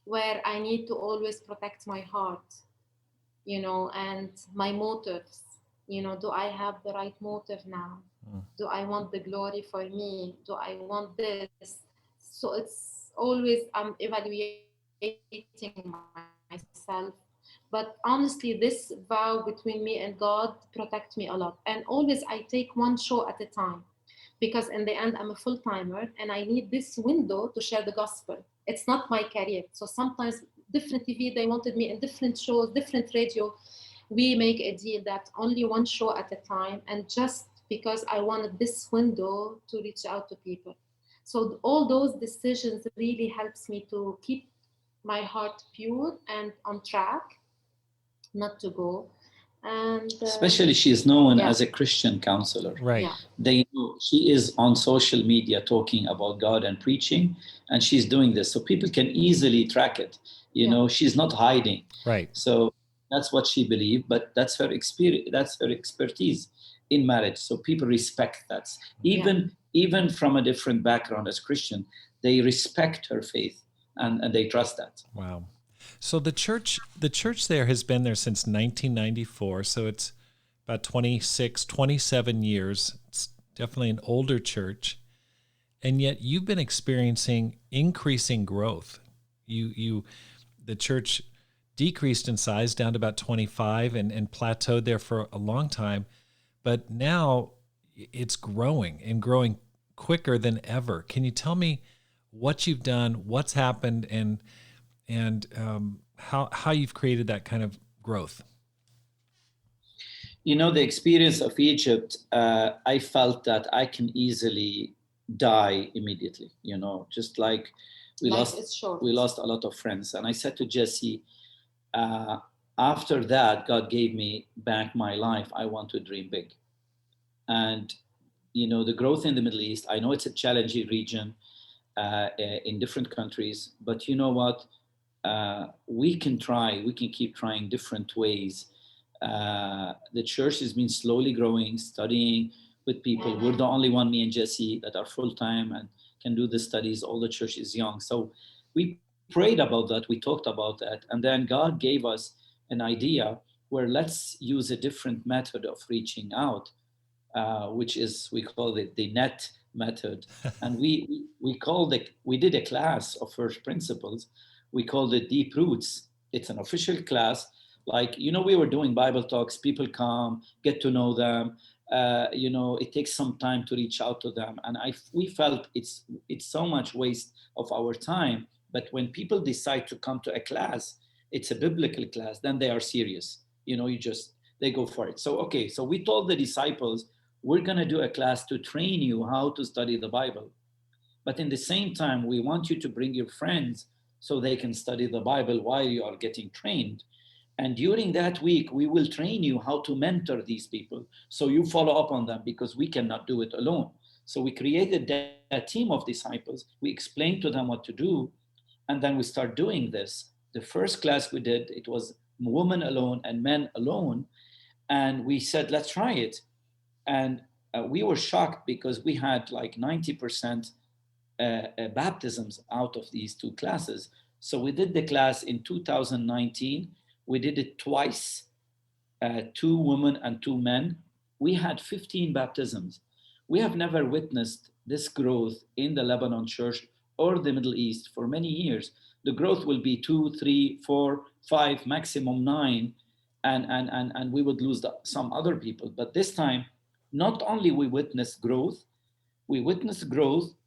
[SPEAKER 3] where I need to always protect my heart, and my motives. Do I have the right motive now?
[SPEAKER 1] Mm.
[SPEAKER 3] Do I want the glory for me? Do I want this? So it's always I'm evaluating myself. But honestly, this vow between me and God protect me a lot. And always I take one show at a time. Because in the end, I'm a full timer and I need this window to share the gospel. It's not my career. So sometimes different TV, they wanted me in different shows, different radio. We make a deal that only one show at a time. And just because I wanted this window to reach out to people. So all those decisions really helps me to keep my heart pure and on track, not to go. And
[SPEAKER 2] Especially she is known
[SPEAKER 3] yeah,
[SPEAKER 2] as a Christian counselor.
[SPEAKER 1] Right.
[SPEAKER 3] yeah,
[SPEAKER 2] They know she is on social media talking about God and preaching, and she's doing this. So people can easily track it. She's not hiding.
[SPEAKER 1] Right.
[SPEAKER 2] So that's what she believed, but that's her experience, that's her expertise in marriage. So people respect that. Even from a different background as Christian, they respect her faith and they trust that.
[SPEAKER 1] Wow. So the church there has been there since 1994. So it's about 26, 27 years. It's definitely an older church. And yet you've been experiencing increasing growth. The church decreased in size down to about 25 and plateaued there for a long time. But now it's growing and growing quicker than ever. Can you tell me what you've done, what's happened, and how you've created that kind of growth?
[SPEAKER 2] The experience of Egypt, I felt that I can easily die immediately. Just like we
[SPEAKER 3] life is short.
[SPEAKER 2] lost a lot of friends. And I said to Jessy, after that, God gave me back my life. I want to dream big. And, the growth in the Middle East, I know it's a challenging region in different countries, but you know what? We can keep trying different ways. The church has been slowly growing, studying with people. We're the only one, me and Jessy, that are full-time and can do the studies. All the church is young. So we prayed about that. We talked about that. And then God gave us an idea where let's use a different method of reaching out, which is, we call it the net method. And we did a class of first principles. We called it Deep Roots. It's an official class Like, we were doing Bible talks, people come, get to know them. It takes some time to reach out to them. And we felt it's so much waste of our time. But when people decide to come to a class, it's a biblical class, then they are serious. They go for it. So, okay, so we told the disciples, we're going to do a class to train you how to study the Bible. But in the same time, we want you to bring your friends so they can study the Bible while you are getting trained. And during that week, we will train you how to mentor these people. So you follow up on them, because we cannot do it alone. So we created a team of disciples. We explained to them what to do. And then we start doing this. The first class we did, it was women alone and men alone. And we said, let's try it. And we were shocked, because we had like 90% baptisms out of these two classes. So we did the class in 2019. We did it twice, 2 women and 2 men. We had 15 baptisms. We have never witnessed this growth in the Lebanon church or the Middle East for many years. The growth will be 2, 3, 4, 5, maximum 9, and we would lose some other people. But this time, not only we witnessed growth,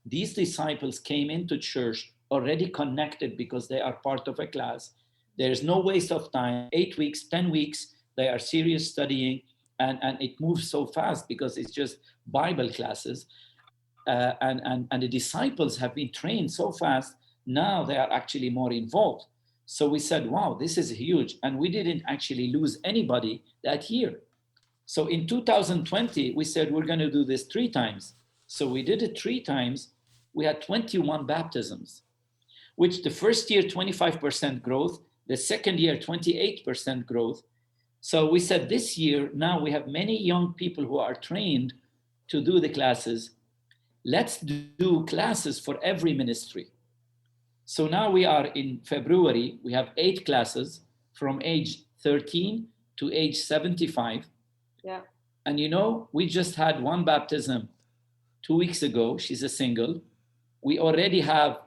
[SPEAKER 2] these disciples came into church already connected, because they are part of a class. There's no waste of time. 8 weeks, 10 weeks, they are serious studying, and it moves so fast because it's just Bible classes. And the disciples have been trained so fast, now they are actually more involved. So we said, wow, this is huge. And we didn't actually lose anybody that year. So in 2020, we said, we're going to do this 3 times. So we did it 3 times. We had 21 baptisms, which the first year, 25% growth, the second year, 28% growth. So we said this year, now we have many young people who are trained to do the classes. Let's do classes for every ministry. So now we are in February, we have 8 classes from age 13 to age 75.
[SPEAKER 3] Yeah.
[SPEAKER 2] And we just had 1 baptism 2 weeks ago. She's a single. We already have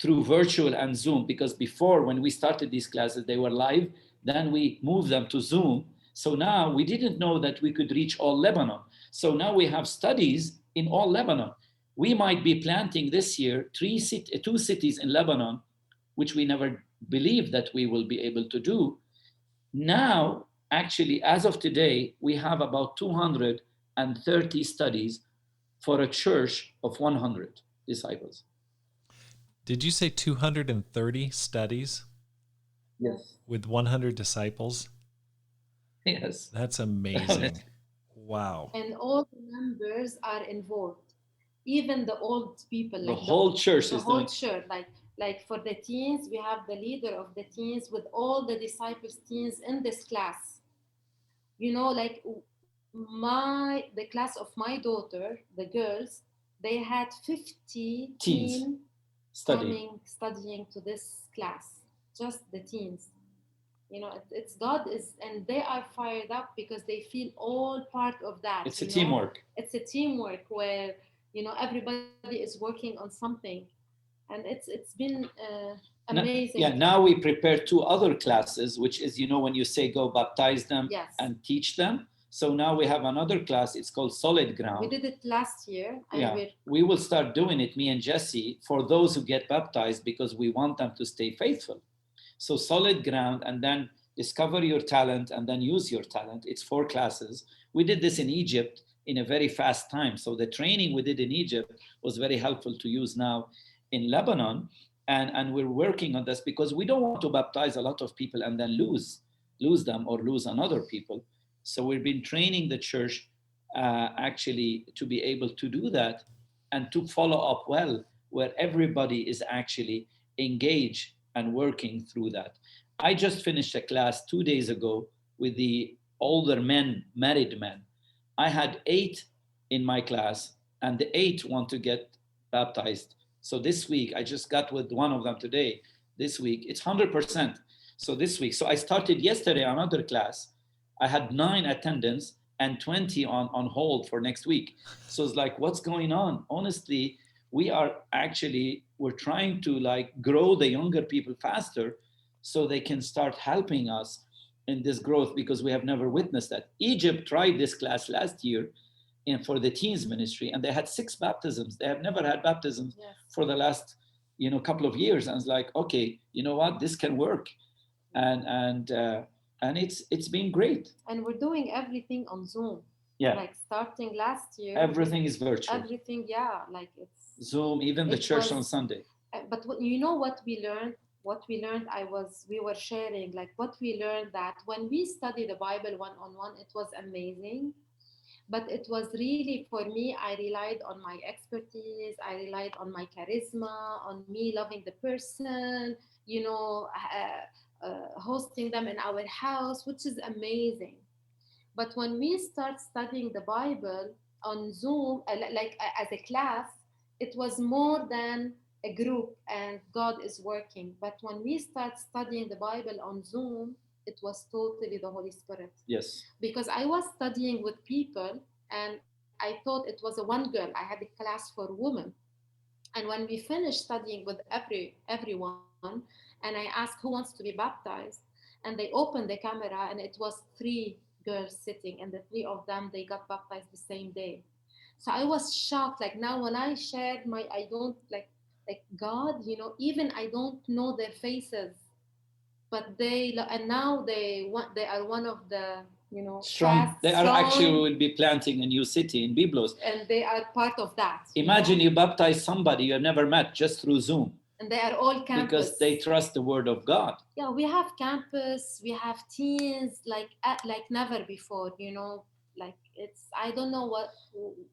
[SPEAKER 2] through virtual and Zoom, because before, when we started these classes, they were live. Then we moved them to Zoom. So now we didn't know that we could reach all Lebanon. So now we have studies in all Lebanon. We might be planting this year 2 cities in Lebanon, which we never believed that we will be able to do. Now, actually, as of today, we have about 230 studies for a church of 100 disciples.
[SPEAKER 1] Did you say 230 studies?
[SPEAKER 2] Yes.
[SPEAKER 1] With 100 disciples?
[SPEAKER 2] Yes.
[SPEAKER 1] That's amazing. Wow.
[SPEAKER 3] And all the members are involved. Even the old people.
[SPEAKER 2] The whole church
[SPEAKER 3] the
[SPEAKER 2] is
[SPEAKER 3] whole
[SPEAKER 2] doing.
[SPEAKER 3] church. Like for the teens, we have the leader of the teens with all the disciples teens in this class. Like the class of my daughter, the girls, they had 50 teens studying to this class, just the teens. It's God and they are fired up because they feel all part of that.
[SPEAKER 2] It's a teamwork.
[SPEAKER 3] It's a teamwork where everybody is working on something, and it's been amazing.
[SPEAKER 2] Now we prepare 2 other classes, which is when you say go baptize them.
[SPEAKER 3] Yes.
[SPEAKER 2] And teach them. So now we have another class. It's called Solid Ground.
[SPEAKER 3] We did it last year. And
[SPEAKER 2] we will start doing it, me and Jessy, for those who get baptized, because we want them to stay faithful. So Solid Ground, and then discover your talent, and then use your talent. It's 4 classes. We did this in Egypt in a very fast time. So the training we did in Egypt was very helpful to use now in Lebanon. And we're working on this because we don't want to baptize a lot of people and then lose them or lose another people. So we've been training the church actually to be able to do that and to follow up well, where everybody is actually engaged and working through that. I just finished a class 2 days ago with the older men, married men. I had 8 in my class, and the 8 want to get baptized. So this week, I just got with one of them today. This week, it's 100%. So this week, so I started yesterday another class. I had 9 attendance and 20 on hold for next week. So it's like, what's going on? Honestly, we're trying to grow the younger people faster so they can start helping us in this growth because we have never witnessed that. Egypt tried this class last year for the teens ministry, and they had 6 baptisms. They have never had baptisms for the last couple of years. And it's like, okay, you know what, this can work, and it's been great.
[SPEAKER 3] And we're doing everything on Zoom.
[SPEAKER 2] Yeah.
[SPEAKER 3] Like starting last year,
[SPEAKER 2] everything is virtual.
[SPEAKER 3] Everything, yeah, like it's
[SPEAKER 2] Zoom, even the church on Sunday.
[SPEAKER 3] But you know what we learned? We were sharing like what we learned, that when we study the Bible one-on-one, it was amazing. But it was really, for me, I relied on my expertise, I relied on my charisma, on me loving the person, hosting them in our house, which is amazing. But when we start studying the Bible on Zoom, as a class, it was more than a group and God is working. But when we start studying the Bible on Zoom, it was totally the Holy Spirit.
[SPEAKER 2] Yes.
[SPEAKER 3] Because I was studying with people and I thought it was a one girl. I had a class for women. And when we finished studying with everyone, and I asked who wants to be baptized, and they opened the camera and it was 3 girls sitting, and the 3 of them, they got baptized the same day. So I was shocked. Like now when I shared I don't like God, even I don't know their faces, but and now they are one of the
[SPEAKER 2] strong. They are actually will be planting a new city in Byblos,
[SPEAKER 3] and they are part of that.
[SPEAKER 2] Imagine you baptize somebody you have never met just through Zoom.
[SPEAKER 3] And they are all campus.
[SPEAKER 2] Because they trust the word of God.
[SPEAKER 3] Yeah, we have campus, we have teens like never before, like it's, I don't know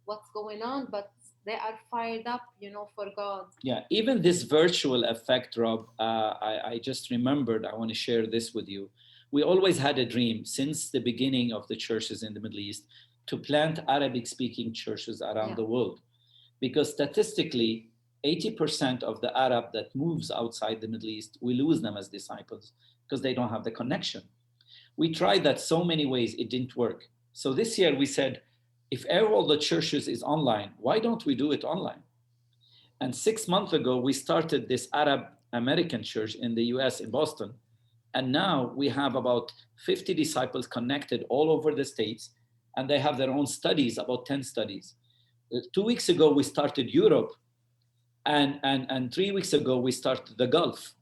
[SPEAKER 3] what's going on, but they are fired up, for God.
[SPEAKER 2] Yeah, even this virtual effect, Rob, I just remembered, I want to share this with you. We always had a dream since the beginning of the churches in the Middle East to plant Arabic-speaking churches around the world. Because statistically, 80% of the Arab that moves outside the Middle East, we lose them as disciples because they don't have the connection. We tried that so many ways, it didn't work. So this year we said, if all the churches is online, why don't we do it online? And 6 months ago, we started this Arab American church in the US in Boston. And now we have about 50 disciples connected all over the States, and they have their own studies, about 10 studies. 2 weeks ago, we started Europe. And 3 weeks ago, we started the Gulf.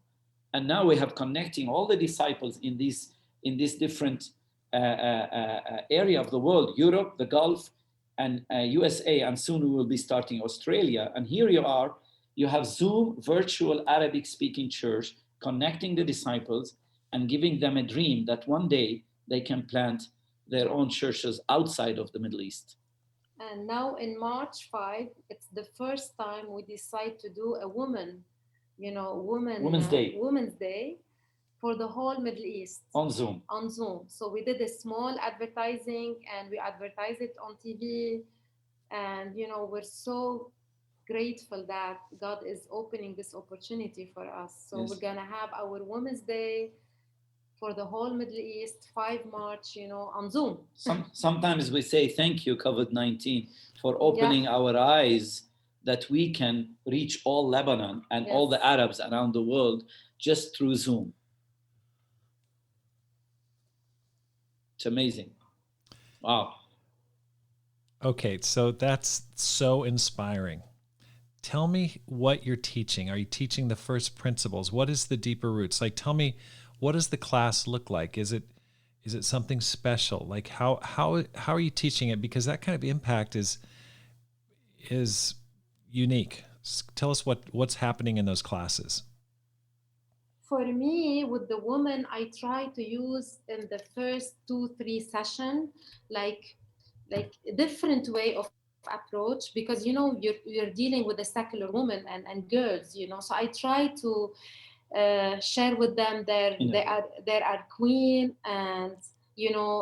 [SPEAKER 2] And now we have connecting all the disciples in this different area of the world, Europe, the Gulf, and USA, and soon we will be starting Australia. And here you have Zoom, virtual Arabic-speaking church, connecting the disciples and giving them a dream that one day they can plant their own churches outside of the Middle East.
[SPEAKER 3] And now in March 5, it's the first time we decide to do a Women's Day for the whole Middle East.
[SPEAKER 2] On Zoom.
[SPEAKER 3] So we did a small advertising and we advertised it on TV. And, we're so grateful that God is opening this opportunity for us. So we're going to have our Women's Day for the whole Middle East, 5 March, on Zoom.
[SPEAKER 2] Sometimes we say, thank you, COVID-19, for opening our eyes that we can reach all Lebanon and all the Arabs around the world just through Zoom. It's amazing. Wow.
[SPEAKER 1] Okay, so that's so inspiring. Tell me what you're teaching. Are you teaching the first principles? What is the deeper roots? Like, tell me, what does the class look like? Is it something special? Like how are you teaching it? Because that kind of impact is unique. Tell us what's happening in those classes.
[SPEAKER 3] For me, with the woman, I try to use in the first 2-3 sessions like a different way of approach, because you're dealing with a secular woman and girls, so I try to share with them their queen and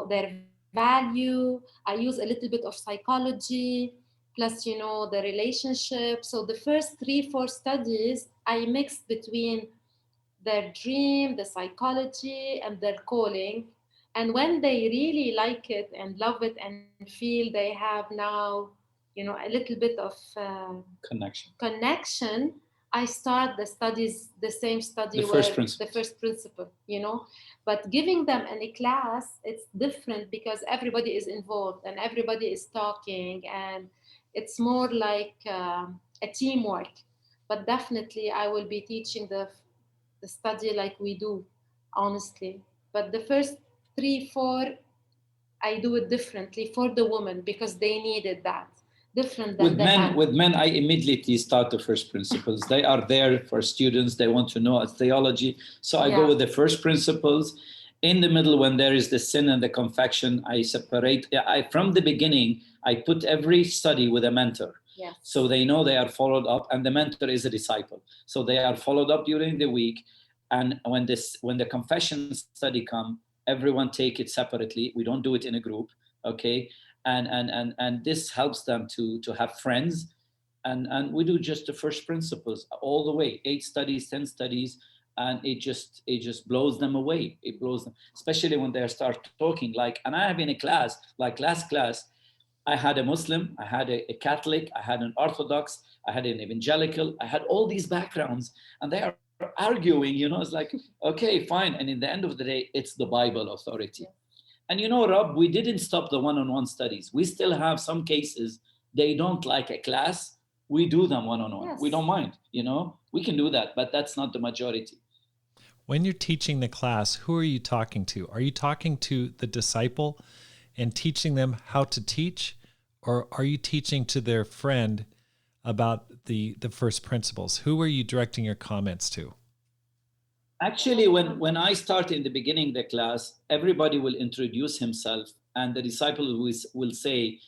[SPEAKER 3] their value. I use a little bit of psychology plus the relationship. So the first 3-4 studies I mixed between their dream, the psychology, and their calling. And when they really like it and love it and feel they have now a little bit of connection, I start the studies, the same study
[SPEAKER 2] The
[SPEAKER 3] where
[SPEAKER 2] first principle.
[SPEAKER 3] the first principle, but giving them in a class, it's different because everybody is involved and everybody is talking, and it's more like a teamwork. But definitely I will be teaching the study like we do, honestly. But the first 3, 4, I do it differently for the women because they needed that, different than the men.
[SPEAKER 2] With men, I immediately start the first principles. They are there for students. They want to know a theology. So I go with the first principles. In the middle, when there is the sin and the confection, I separate. From the beginning, I put every study with a mentor.
[SPEAKER 3] Yes.
[SPEAKER 2] So they know they are followed up, and the mentor is a disciple. So they are followed up during the week. And when the confession study come, everyone take it separately. We don't do it in a group, okay? And this helps them to have friends, and we do just the first principles all the way, 8 studies, 10 studies, and it just blows them away. It blows them, especially when they start talking. Like, and I have in a class, like last class, I had a Muslim, I had a Catholic, I had an Orthodox, I had an evangelical, I had all these backgrounds, and they are arguing. It's like, okay, fine. And in the end of the day, it's the Bible authority. And Rob, we didn't stop the one-on-one studies. We still have some cases, they don't like a class. We do them one-on-one.
[SPEAKER 3] Yes.
[SPEAKER 2] We don't mind, we can do that, but that's not the majority.
[SPEAKER 1] When you're teaching the class, who are you talking to? Are you talking to the disciple and teaching them how to teach? Or are you teaching to their friend about the first principles? Who are you directing your comments to?
[SPEAKER 2] Actually, when I start in the beginning of the class, everybody will introduce himself, and the disciple will say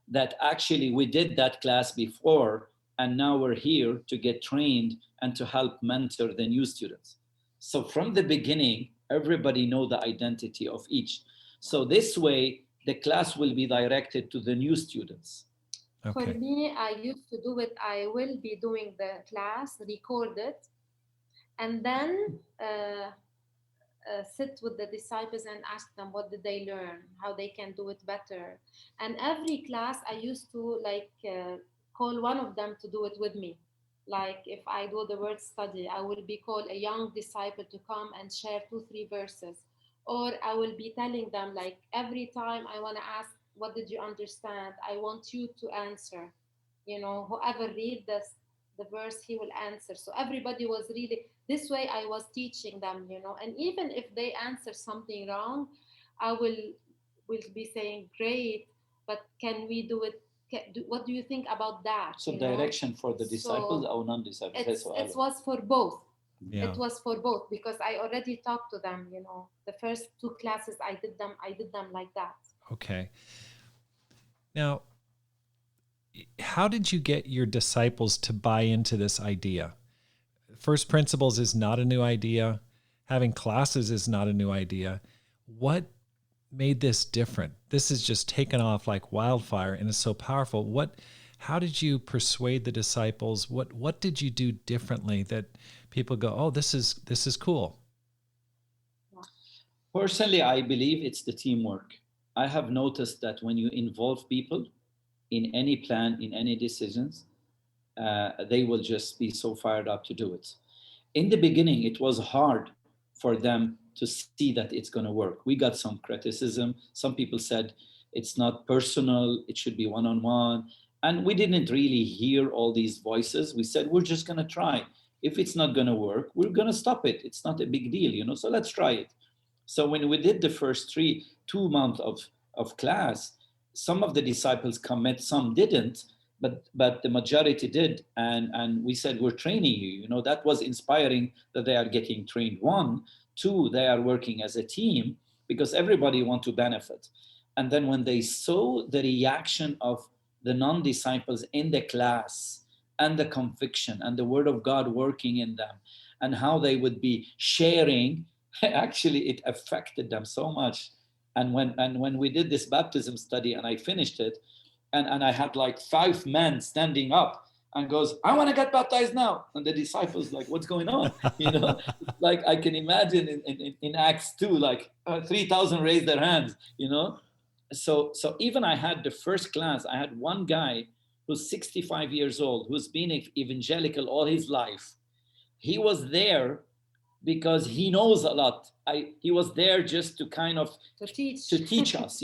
[SPEAKER 2] that actually we did that class before, and now we're here to get trained and to help mentor the new students. So from the beginning, everybody know the identity of each. So this way, the class will be directed to the new students.
[SPEAKER 1] Okay.
[SPEAKER 3] For me, I used to do it. I will be doing the class, record it, and then sit with the disciples and ask them what did they learn, how they can do it better. And every class, I used to call one of them to do it with me. Like if I do the word study, I will be called a young disciple to come and share 2, 3 verses. Or I will be telling them, like, every time I want to ask, what did you understand? I want you to answer. Whoever read the verse, he will answer. So everybody was really, this way I was teaching them, and even if they answer something wrong, I will be saying, great, but can we do it? What do you think about that?
[SPEAKER 2] So direction for the disciples or non-disciples?
[SPEAKER 3] It was for both.
[SPEAKER 1] Yeah.
[SPEAKER 3] It was for both because I already talked to them. The first 2 classes I did them like that.
[SPEAKER 1] Okay. Now, how did you get your disciples to buy into this idea? First principles is not a new idea. Having classes is not a new idea. What made this different? This is just taken off like wildfire and is so powerful. How did you persuade the disciples? What did you do differently that people go, oh, this is cool?
[SPEAKER 2] Personally, I believe it's the teamwork. I have noticed that when you involve people in any plan, in any decisions, they will just be so fired up to do it. In the beginning, it was hard for them to see that it's going to work. We got some criticism. Some people said it's not personal, it should be one-on-one. And we didn't really hear all these voices. We said, we're just going to try. If it's not going to work, we're going to stop it. It's not a big deal, so let's try it. So when we did the first 2 months of class, some of the disciples commit, some didn't, but the majority did. And we said, we're training you. That was inspiring that they are getting trained. 1, 2, they are working as a team because everybody wants to benefit. And then when they saw the reaction of the non-disciples in the class and the conviction and the word of God working in them and how they would be sharing, actually it affected them so much. And when we did this baptism study and I finished it, and I had like 5 men standing up and goes, I want to get baptized now. And the disciples like, what's going on? Like I can imagine in Acts 2, like 3,000 raised their hands, So even I had the first class, I had one guy who's 65 years old, who's been evangelical all his life. He was there because he knows a lot. He was there just to kind of
[SPEAKER 3] to teach
[SPEAKER 2] us,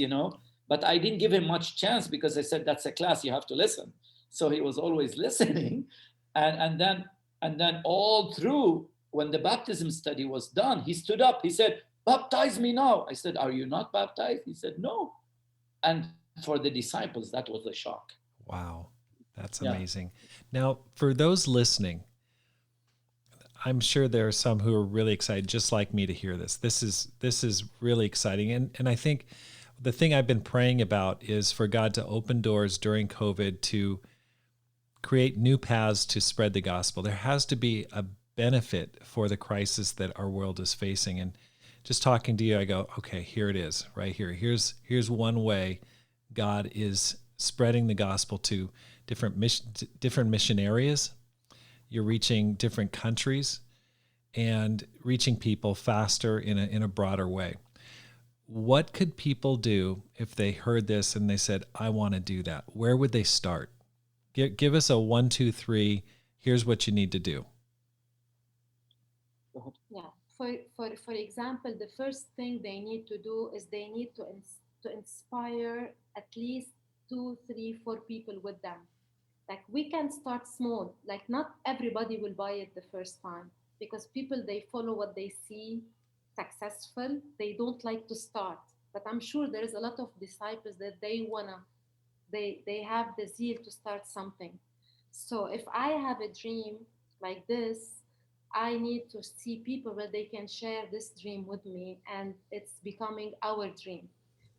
[SPEAKER 2] But I didn't give him much chance because I said, that's a class, you have to listen. So he was always listening. And then all through, when the baptism study was done, he stood up. He said, baptize me now. I said, are you not baptized? He said, no. And for the disciples, that was a shock.
[SPEAKER 1] Wow. That's amazing. Now, for those listening, I'm sure there are some who are really excited, just like me, to hear this. This is really exciting. And I think the thing I've been praying about is for God to open doors during COVID to create new paths to spread the gospel. There has to be a benefit for the crisis that our world is facing. And just talking to you, I go, okay, here it is, right here. Here's one way God is spreading the gospel to different mission areas. You're reaching different countries and reaching people faster in a broader way. What could people do if they heard this and they said, I want to do that? Where would they start? Give us a 1, 2, 3. Here's what you need to do.
[SPEAKER 3] Yeah. For example, the first thing they need to do is they need to inspire at least 2, 3, 4 people with them. Like, we can start small. Like, not everybody will buy it the first time, because people, they follow what they see successful. They don't like to start. But I'm sure there is a lot of disciples that they have the zeal to start something. So if I have a dream like this, I need to see people where they can share this dream with me, and it's becoming our dream.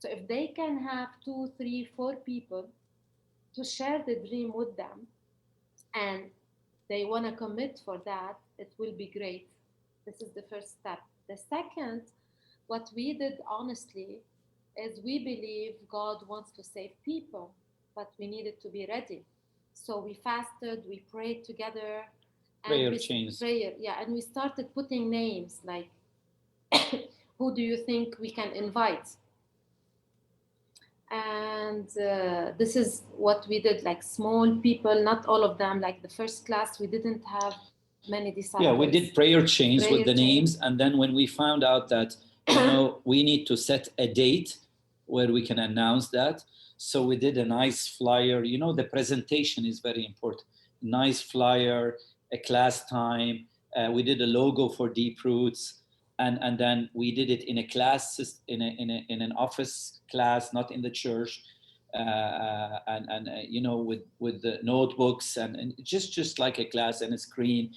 [SPEAKER 3] So if they can have 2, 3, 4 people to share the dream with them, and they want to commit for that, it will be great. This is the first step. The second, what we did honestly is we believe God wants to save people, but we needed to be ready. So we fasted, we prayed together.
[SPEAKER 2] Prayer chains.
[SPEAKER 3] And we started putting names like, who do you think we can invite? And this is what we did, like small people, not all of them. Like the first class, we didn't have many disciples.
[SPEAKER 2] Yeah, we did prayer chains with the names. And then when we found out that, we need to set a date where we can announce that. So we did a nice flyer. The presentation is very important. Nice flyer, a class time. We did a logo for Deep Roots. And then we did it in a class, in an office class, not in the church, with the notebooks and just like a class and a screen.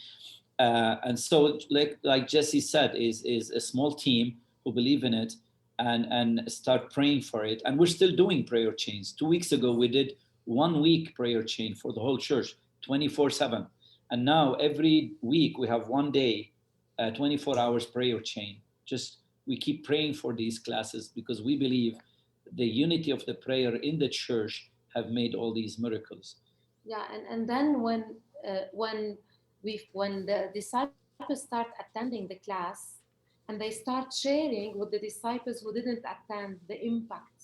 [SPEAKER 2] And so, like Jessy said, is a small team who believe in it and start praying for it. And we're still doing prayer chains. 2 weeks ago, we did 1 week prayer chain for the whole church, 24/7. And now every week we have 1 day. 24 hours prayer chain. Just we keep praying for these classes because we believe the unity of the prayer in the church have made all these miracles.
[SPEAKER 3] Yeah, and then when the disciples start attending the class, and they start sharing with the disciples who didn't attend, the impact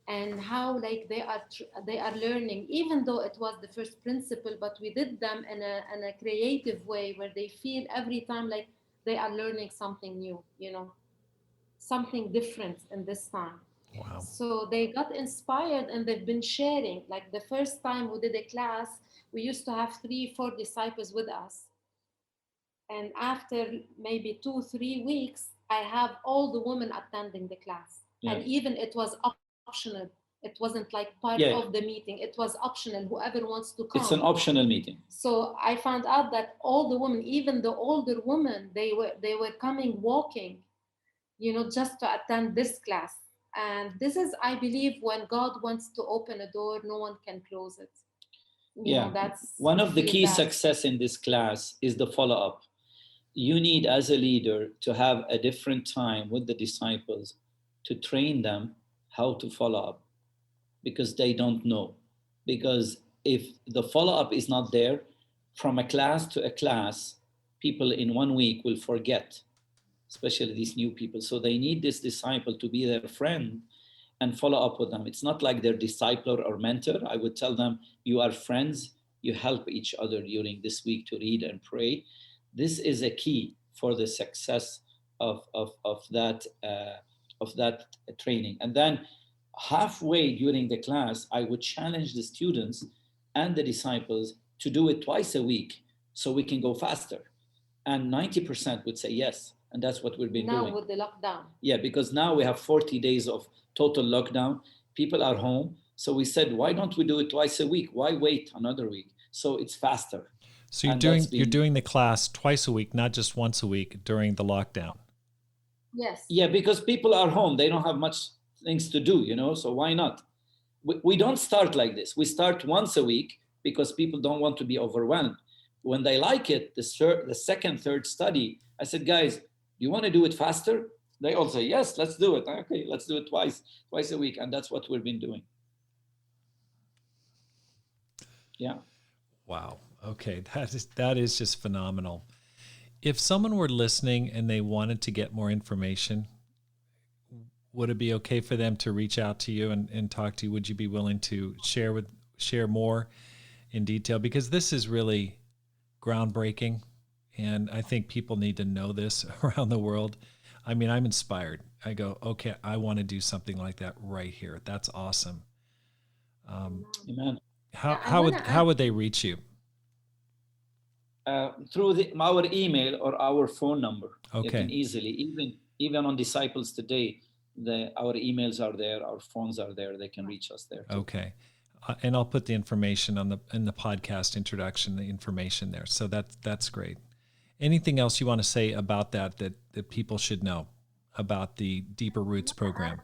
[SPEAKER 3] and how they are learning, even though it was the first principle, but we did them in a creative way where they feel every time like they are learning something new, something different in this time.
[SPEAKER 1] Wow.
[SPEAKER 3] So they got inspired and they've been sharing. Like the first time we did a class, we used to have 3, 4 disciples with us. And after maybe 2, 3 weeks, I have all the women attending the class. Yeah. And even it was optional. It wasn't like part of the meeting. It was optional. Whoever wants to come.
[SPEAKER 2] It's an optional meeting.
[SPEAKER 3] So I found out that all the women, even the older women, they were coming walking, just to attend this class. And this is, I believe, when God wants to open a door, no one can close it. That's
[SPEAKER 2] one of the key success in this class is the follow-up. You need, as a leader, to have a different time with the disciples to train them how to follow up, because they don't know. Because if the follow-up is not there, from a class to a class, people in 1 week will forget, especially these new people. So they need this disciple to be their friend and follow up with them. It's not like their discipler or mentor. I would tell them, you are friends, you help each other during this week to read and pray. This is a key for the success of that training. And then halfway during the class, I would challenge the students and the disciples to do it twice a week so we can go faster. And 90% would say yes. And that's what we've been doing.
[SPEAKER 3] Now with the lockdown.
[SPEAKER 2] Yeah, because now we have 40 days of total lockdown. People are home. So we said, why don't we do it twice a week? Why wait another week? So it's faster.
[SPEAKER 1] So you're doing the class twice a week, not just once a week during the lockdown.
[SPEAKER 3] Yes.
[SPEAKER 2] Yeah, because people are home. They don't have much things to do, so why not? We don't start like this. We start once a week because people don't want to be overwhelmed. When they like it, the second, third study, I said, guys, you want to do it faster? They all say, yes, let's do it. Okay, let's do it twice a week. And that's what we've been doing. Yeah.
[SPEAKER 1] Wow. Okay. That is just phenomenal. If someone were listening and they wanted to get more information, would it be okay for them to reach out to you and talk to you? Would you be willing to share more in detail? Because this is really groundbreaking, and I think people need to know this around the world. I mean, I'm inspired. I go, okay, I want to do something like that right here. That's awesome.
[SPEAKER 2] Amen.
[SPEAKER 1] How would they reach you?
[SPEAKER 2] Through our email or our phone number.
[SPEAKER 1] Okay.
[SPEAKER 2] You can easily, even on Disciples Today, our emails are there, our phones are there. They can reach us there too.
[SPEAKER 1] Okay. And I'll put the information in the podcast introduction, the information there. So that's great. Anything else you want to say about that people should know about the Deeper Roots program?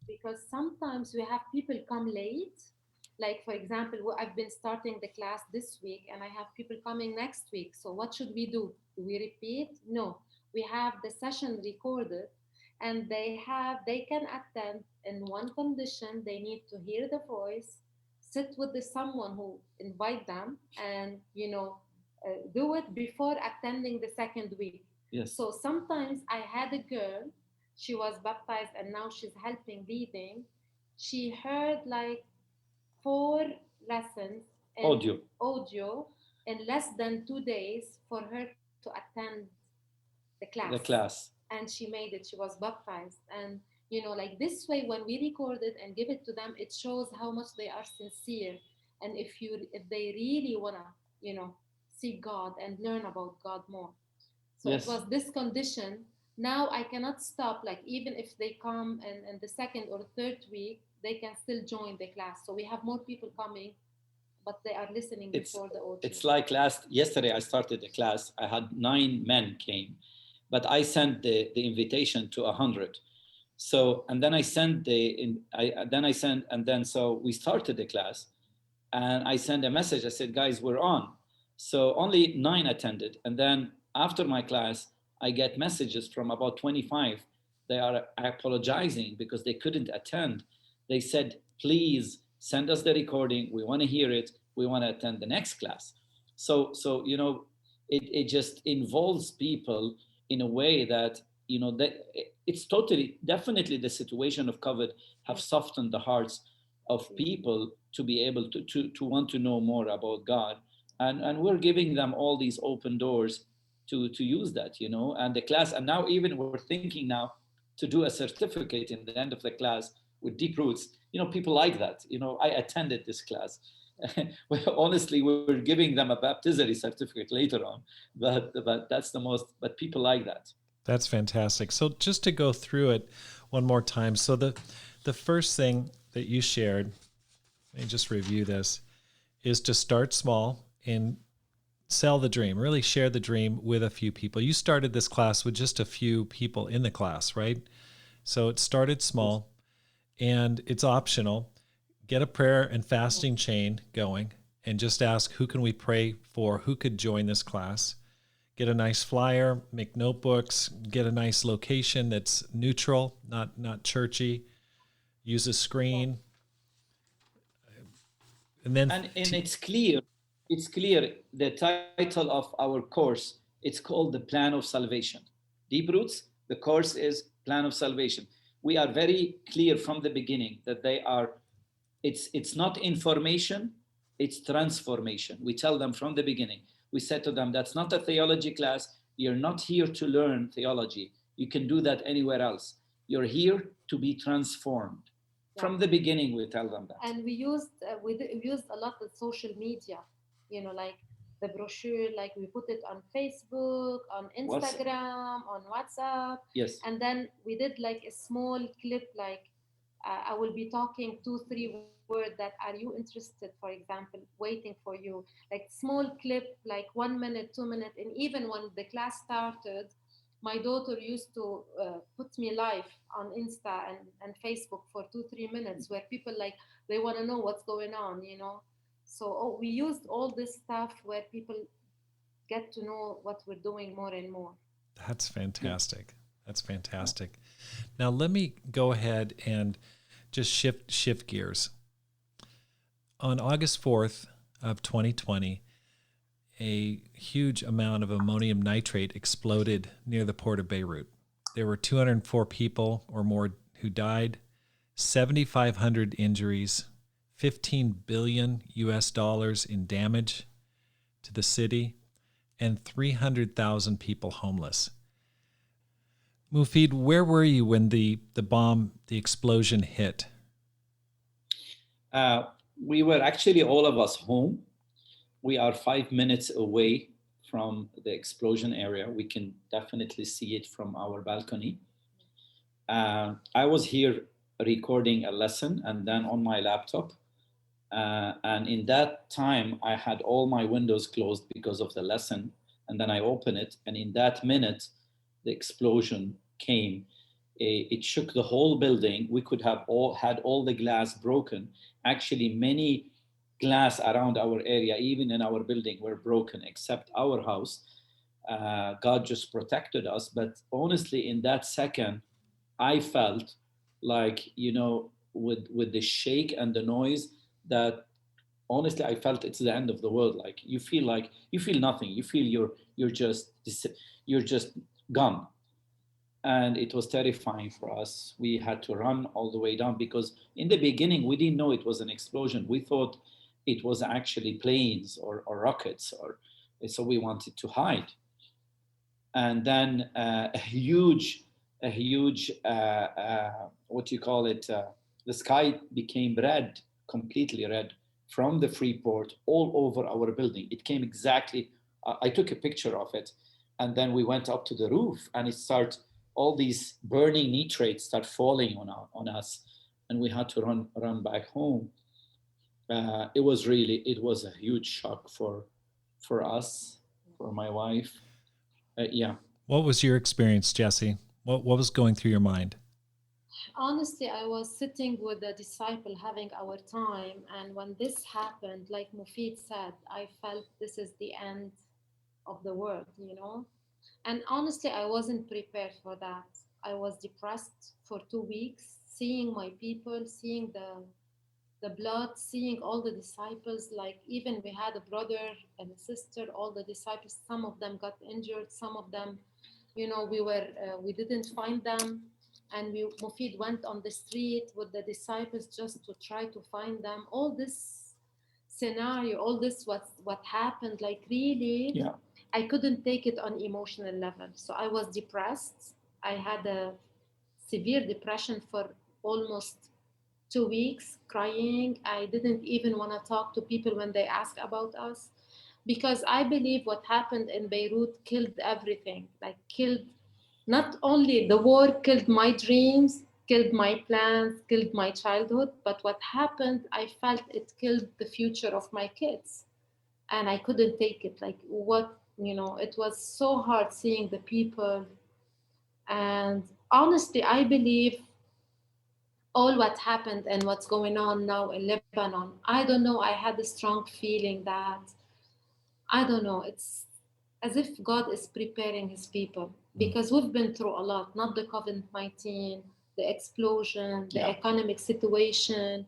[SPEAKER 3] Because sometimes we have people come late. Like, for example, I've been starting the class this week and I have people coming next week. So what should we do? Do we repeat? No. We have the session recorded and they can attend in one condition. They need to hear the voice, sit with someone who invite them and, do it before attending the second week.
[SPEAKER 2] Yes.
[SPEAKER 3] So sometimes I had a girl, she was baptized and now she's helping leading. She heard like 4 lessons audio in less than 2 days for her to attend the class. And she made it. She was baptized. And, like this way, when we record it and give it to them, it shows how much they are sincere. And if they really want to, see God and learn about God more. So yes. It was this condition. Now I cannot stop, like even if they come in the second or third week, they can still join the class. So we have more people coming, but they are listening before the audio.
[SPEAKER 2] It's like yesterday I started the class. I had 9 men came, but I sent the invitation to 100. So, and then I sent so we started the class and I sent a message. I said, guys, we're on. So only 9 attended. And then after my class, I get messages from about 25. They are apologizing because they couldn't attend. They said, please send us the recording. We want to hear it. We want to attend the next class. So it just involves people in a way that, that it's definitely the situation of COVID have softened the hearts of people to be able to want to know more about God. And we're giving them all these open doors to use that, and the class. And now even we're thinking now to do a certificate in the end of the class with Deep Roots. People like that. I attended this class. Honestly, we're giving them a baptismal certificate later on, but that's but people like that.
[SPEAKER 1] That's fantastic. So just to go through it one more time. So the first thing that you shared, let me just review this, is to start small and sell the dream, really share the dream with a few people. You started this class with just a few people in the class, right? So it started small and it's optional. Get a prayer and fasting chain going and just ask, who can we pray for? Who could join this class? Get a nice flyer, make notebooks, get a nice location that's neutral, not churchy. Use a screen. And
[SPEAKER 2] it's clear. It's clear. The title of our course, it's called The Plan of Salvation. Deep Roots, the course is Plan of Salvation. we are very clear from the beginning that it's not information, it's transformation. We tell them from the beginning. We said to them, that's not a theology class. You're not here to learn theology. You can do that anywhere else. You're here to be transformed. Yeah. From the beginning, we tell them that.
[SPEAKER 3] And we used a lot of social media, like the brochure, like we put it on Facebook, on Instagram, on WhatsApp.
[SPEAKER 2] Yes.
[SPEAKER 3] And then we did like a small clip, like I will be talking 2-3 words that are you interested, for example, waiting for you, like small clip, like 1 minute, 2 minutes. And even when the class started, my daughter used to put me live on Insta and Facebook for 2-3 minutes, where people like, they want to know what's going on, So we used all this stuff where people get to know what we're doing more and more.
[SPEAKER 1] That's fantastic. That's fantastic. Now let me go ahead and just shift gears. On August 4th of 2020, a huge amount of ammonium nitrate exploded near the port of Beirut. There were 204 people or more who died, 7,500 injuries, $15 billion in damage to the city, and 300,000 people homeless. Moufid, where were you when the explosion hit?
[SPEAKER 2] We were actually all of us home. We are 5 minutes away from the explosion area. We can definitely see it from our balcony. I was here recording a lesson and then on my laptop. And in that time, I had all my windows closed because of the lesson. And then I opened it. And in that minute, the explosion came. It shook the whole building. We could have had all the glass broken. Actually, many glass around our area, even in our building, were broken, except our house. God just protected us. But honestly, in that second, I felt like, with the shake and the noise, that honestly, I felt it's the end of the world. Like you feel nothing. You feel you're just gone. And it was terrifying for us. We had to run all the way down because in the beginning, we didn't know it was an explosion. We thought it was actually planes or rockets, so we wanted to hide. And then a huge, what you call it, the sky became red, completely red, from the Freeport all over our building. It came exactly, I took a picture of it, and then we went up to the roof, and all these burning nitrates start falling on us, and we had to run back home. It was a huge shock for us, for my wife. Yeah.
[SPEAKER 1] What was your experience, Jessy? What was going through your mind?
[SPEAKER 3] Honestly, I was sitting with a disciple having our time. And when this happened, like Moufid said, I felt this is the end of the world, And honestly, I wasn't prepared for that. I was depressed for 2 weeks, seeing my people, seeing the blood, seeing all the disciples. Like even we had a brother and a sister, all the disciples, some of them got injured, some of them, we didn't find them. And Moufid went on the street with the disciples just to try to find them. All this scenario, all this what happened, like really,
[SPEAKER 2] yeah.
[SPEAKER 3] I couldn't take it on emotional level. So I was depressed. I had a severe depression for almost 2 weeks, crying. I didn't even want to talk to people when they ask about us, because I believe what happened in Beirut killed everything, not only the war killed my dreams, killed my plans, killed my childhood, but what happened, I felt it killed the future of my kids. And I couldn't take it. Like it was so hard seeing the people. And honestly, I believe all what happened and what's going on now in Lebanon, I don't know, I had a strong feeling that, I don't know, it's as if God is preparing his people, because we've been through a lot, not the COVID-19, the explosion, the economic situation,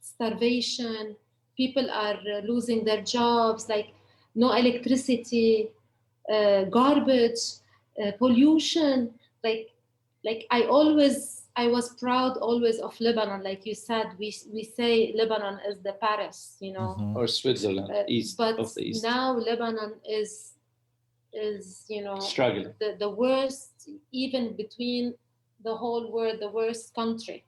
[SPEAKER 3] starvation, people are losing their jobs, like no electricity, garbage, pollution, like like I was proud always of Lebanon. Like you said, we say Lebanon is the Paris,
[SPEAKER 1] Mhm.
[SPEAKER 2] Or Switzerland,
[SPEAKER 3] but
[SPEAKER 2] of the East.
[SPEAKER 3] now Lebanon is
[SPEAKER 2] Struggling.
[SPEAKER 3] the worst, even between the whole world, the worst country,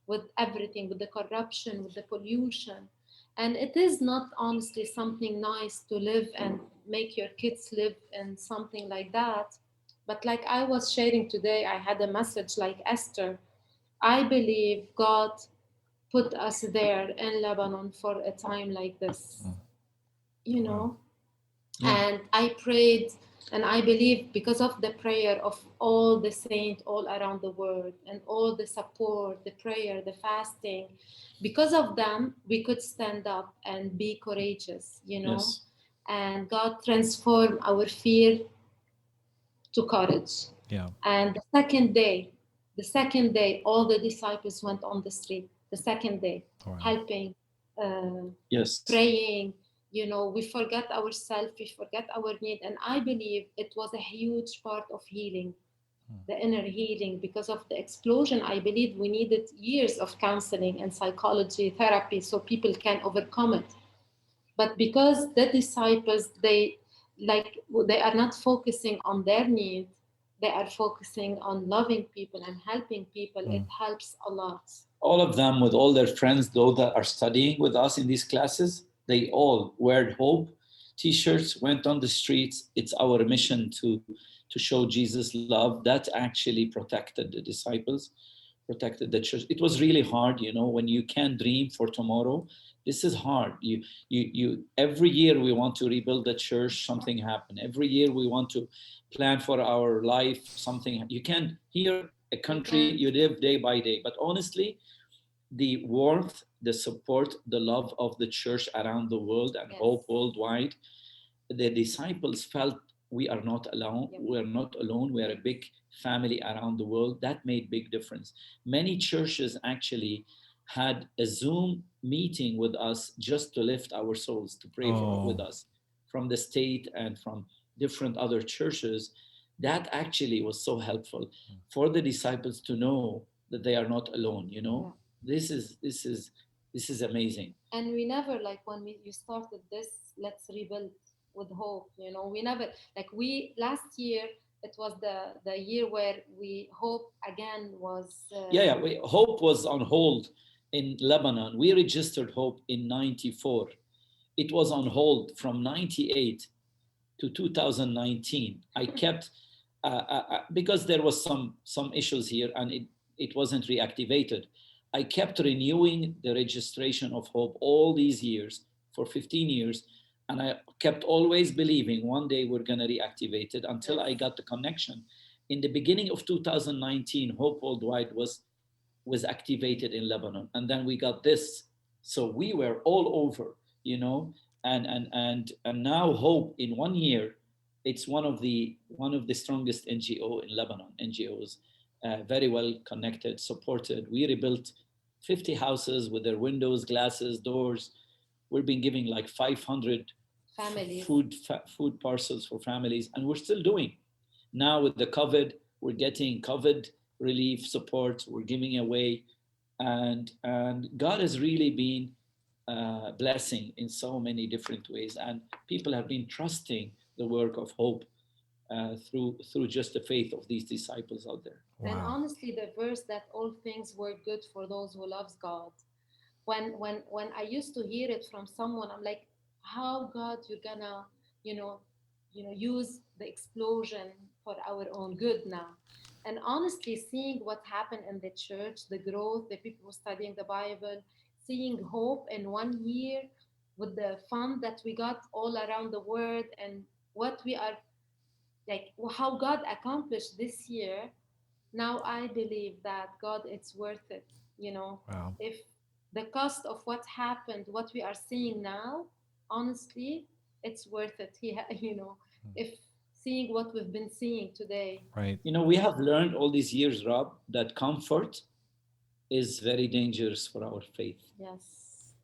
[SPEAKER 3] with everything, with the corruption, with the pollution. And it is not honestly something nice to live and make your kids live in something like that. But like I was sharing today, I had a message like Esther. I believe God put us there in Lebanon for a time like this, you know.
[SPEAKER 2] Yeah.
[SPEAKER 3] And I prayed, and I believe because of the prayer of all the saints all around the world, and all the support, the prayer, the fasting, because of them we could stand up and be courageous,
[SPEAKER 2] Yes.
[SPEAKER 3] and God transformed our fear to courage.
[SPEAKER 1] Yeah.
[SPEAKER 3] And the second day, all the disciples went on the street. The second day,
[SPEAKER 1] Wow.
[SPEAKER 3] helping,
[SPEAKER 2] Yes.
[SPEAKER 3] praying. We forget ourselves, we forget our need. And I believe it was a huge part of healing, the inner healing, because of the explosion. I believe we needed years of counseling and psychology therapy so people can overcome it. But because the disciples, they are not focusing on their need, they are focusing on loving people and helping people. It helps a lot.
[SPEAKER 2] All of them, with all their friends, those that are studying with us in these classes, they all wear hope t-shirts, went on the streets. It's our mission to show Jesus love. That actually protected the disciples, protected the church. It was really hard, when you can't dream for tomorrow. This is hard. You every year we want to rebuild the church, something happened. Every year we want to plan for our life, something. You can't. Here a country you live day by day, but honestly, the warmth, the support, the love of the church around the world and hope worldwide, the disciples felt we are not alone. Yep. We are not alone. We are a big family around the world. That made big difference. Many churches actually had a Zoom meeting with us just to lift our souls, to pray with us, from the state and from different other churches. That actually was so helpful for the disciples to know that they are not alone. Yeah. This is amazing.
[SPEAKER 3] And we never, like when you started this, let's rebuild with hope. We never, like we last year, it was the year where we hope again was.
[SPEAKER 2] Hope was on hold in Lebanon. We registered hope in '94. It was on hold from '98 to 2019. I kept because there was some issues here, and it wasn't reactivated. I kept renewing the registration of hope all these years, for 15 years, and I kept always believing one day we're going to reactivate it, until I got the connection. In the beginning of 2019, Hope Worldwide was activated in Lebanon, and then we got this. So we were all over, and now Hope, in 1 year, it's one of the strongest NGO in Lebanon. NGOs, very well connected, supported. We rebuilt 50 houses with their windows, glasses, doors. We've been giving like 500
[SPEAKER 3] families
[SPEAKER 2] food parcels for families, and we're still doing. Now with the COVID, we're getting COVID relief support. We're giving away, and God has really been blessing in so many different ways, and people have been trusting the work of Hope through just the faith of these disciples out there.
[SPEAKER 3] Wow. And honestly, the verse that all things work good for those who loves God. When I used to hear it from someone, I'm like, how God you're gonna, use the explosion for our own good now. And honestly, seeing what happened in the church, the growth, the people studying the Bible, seeing hope in 1 year, with the fund that we got all around the world, and what we are like, how God accomplished this year. Now I believe that God, it's worth it.
[SPEAKER 1] Wow.
[SPEAKER 3] If the cost of what happened, what we are seeing now, honestly, it's worth it. If seeing what we've been seeing today.
[SPEAKER 1] Right.
[SPEAKER 2] We have learned all these years, Rob, that comfort is very dangerous for our faith.
[SPEAKER 3] Yes.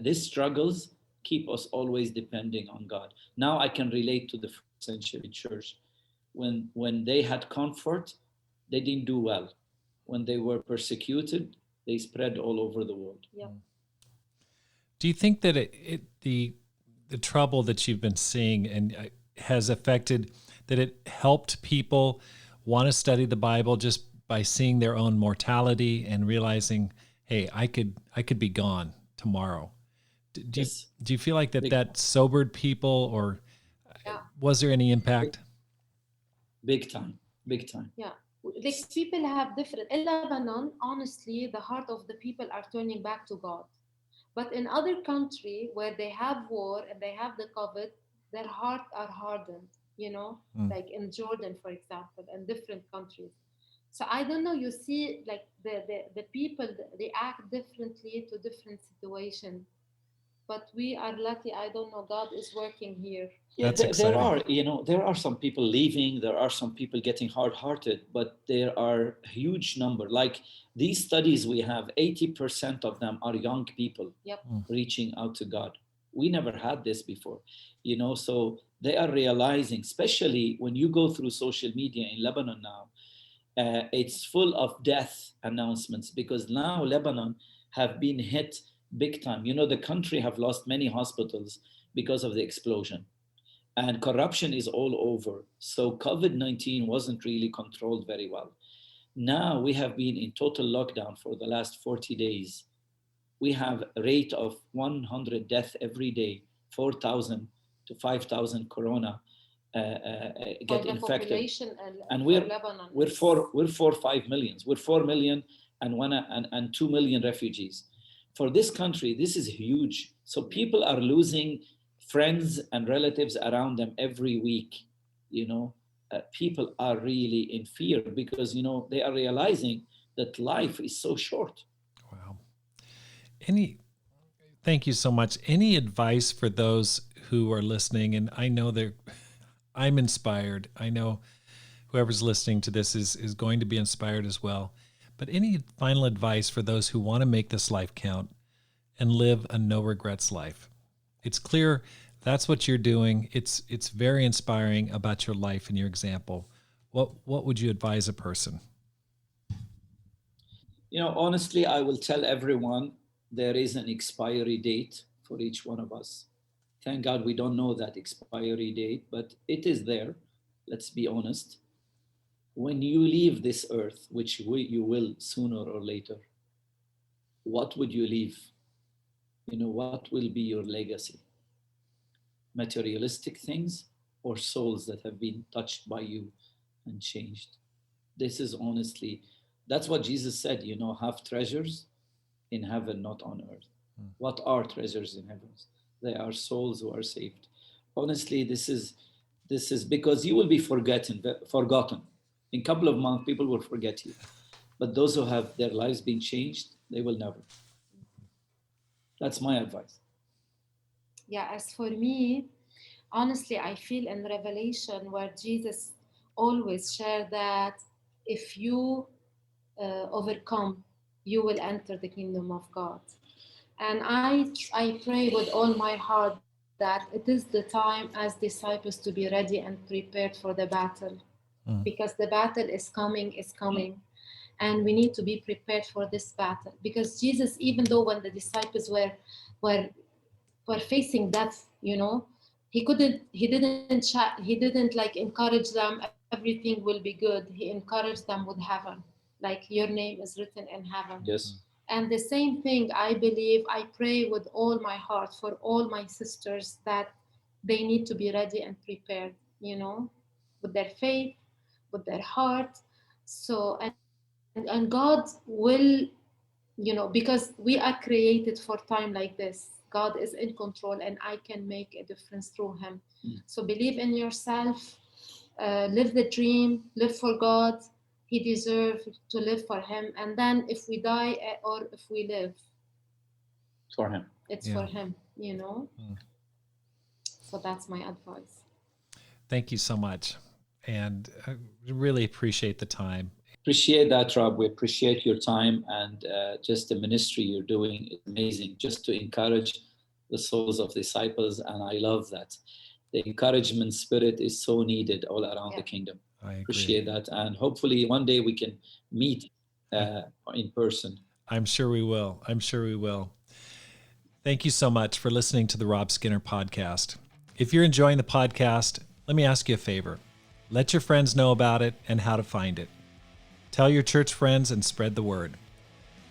[SPEAKER 2] These struggles keep us always depending on God. Now I can relate to the first century church. when they had comfort, they didn't do well. When they were persecuted, they spread all over the world.
[SPEAKER 3] Yeah.
[SPEAKER 1] Do you think that the trouble that you've been seeing and has affected, that it helped people want to study the Bible just by seeing their own mortality and realizing, hey, I could be gone tomorrow? Do you feel like that sobered people, or was there any impact?
[SPEAKER 2] Big time.
[SPEAKER 3] Yeah. Like people have different. In Lebanon, honestly, the heart of the people are turning back to God. But in other countries where they have war and they have the COVID, their hearts are hardened, like in Jordan, for example, and different countries. So I don't know, you see, like the people react differently to different situations. But we are lucky, I don't know, God is working here.
[SPEAKER 2] Yeah, there are some people leaving, there are some people getting hard-hearted, but there are a huge number. Like these studies we have, 80% of them are young people reaching out to God. We never had this before, so they are realizing, especially when you go through social media in Lebanon now, it's full of death announcements, because now Lebanon have been hit big time. The country have lost many hospitals because of the explosion, and corruption is all over. So COVID-19 wasn't really controlled very well. Now we have been in total lockdown for the last 40 days. We have a rate of 100 deaths every day, 4,000 to 5,000 corona get infected. And we're 5 million. We're 4 million and 2 million refugees. For this country, this is huge. So people are losing friends and relatives around them every week. People are really in fear because, they are realizing that life is so short.
[SPEAKER 1] Wow. Thank you so much. Any advice for those who are listening? And I know I'm inspired. I know whoever's listening to this is going to be inspired as well. But any final advice for those who want to make this life count and live a no regrets life? It's clear that's what you're doing. It's very inspiring about your life and your example. What would you advise a person?
[SPEAKER 2] Honestly, I will tell everyone there is an expiry date for each one of us. Thank God we don't know that expiry date, but it is there. Let's be honest. When you leave this earth, which you will sooner or later, what would you leave? What will be your legacy? Materialistic things or souls that have been touched by you and changed? This is honestly, that's what Jesus said, have treasures in heaven, not on earth. What are treasures in heaven? They are souls who are saved. Honestly, this is because you will be forgotten. In a couple of months, people will forget you. But those who have their lives been changed, they will never. That's my advice.
[SPEAKER 3] Yeah, as for me, honestly, I feel in Revelation where Jesus always shared that if you overcome, you will enter the kingdom of God. And I pray with all my heart that it is the time as disciples to be ready and prepared for the battle. Because the battle is coming. And we need to be prepared for this battle. Because Jesus, even though when the disciples were facing death, he didn't like encourage them, everything will be good. He encouraged them with heaven, like your name is written in heaven.
[SPEAKER 2] Yes.
[SPEAKER 3] And the same thing, I believe, I pray with all my heart for all my sisters that they need to be ready and prepared, with their faith, with their heart. So, and God will, because we are created for time like this. God is in control and I can make a difference through him. So believe in yourself, live the dream, live for God. He deserves to live for him. And then if we die or if we live,
[SPEAKER 2] for him.
[SPEAKER 3] It's for him, So that's my advice.
[SPEAKER 1] Thank you so much. And I really appreciate the time.
[SPEAKER 2] Appreciate that, Rob. We appreciate your time and just the ministry you're doing is amazing, just to encourage the souls of disciples. And I love that. The encouragement spirit is so needed all around the kingdom.
[SPEAKER 1] I agree.
[SPEAKER 2] Appreciate that. And hopefully one day we can meet in person.
[SPEAKER 1] I'm sure we will. I'm sure we will. Thank you so much for listening to the Rob Skinner podcast. If you're enjoying the podcast, let me ask you a favor. Let your friends know about it and how to find it. Tell your church friends and spread the word.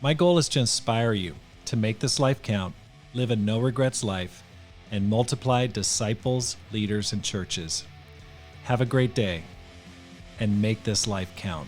[SPEAKER 1] My goal is to inspire you to make this life count, live a no regrets life, and multiply disciples, leaders, and churches. Have a great day, and make this life count.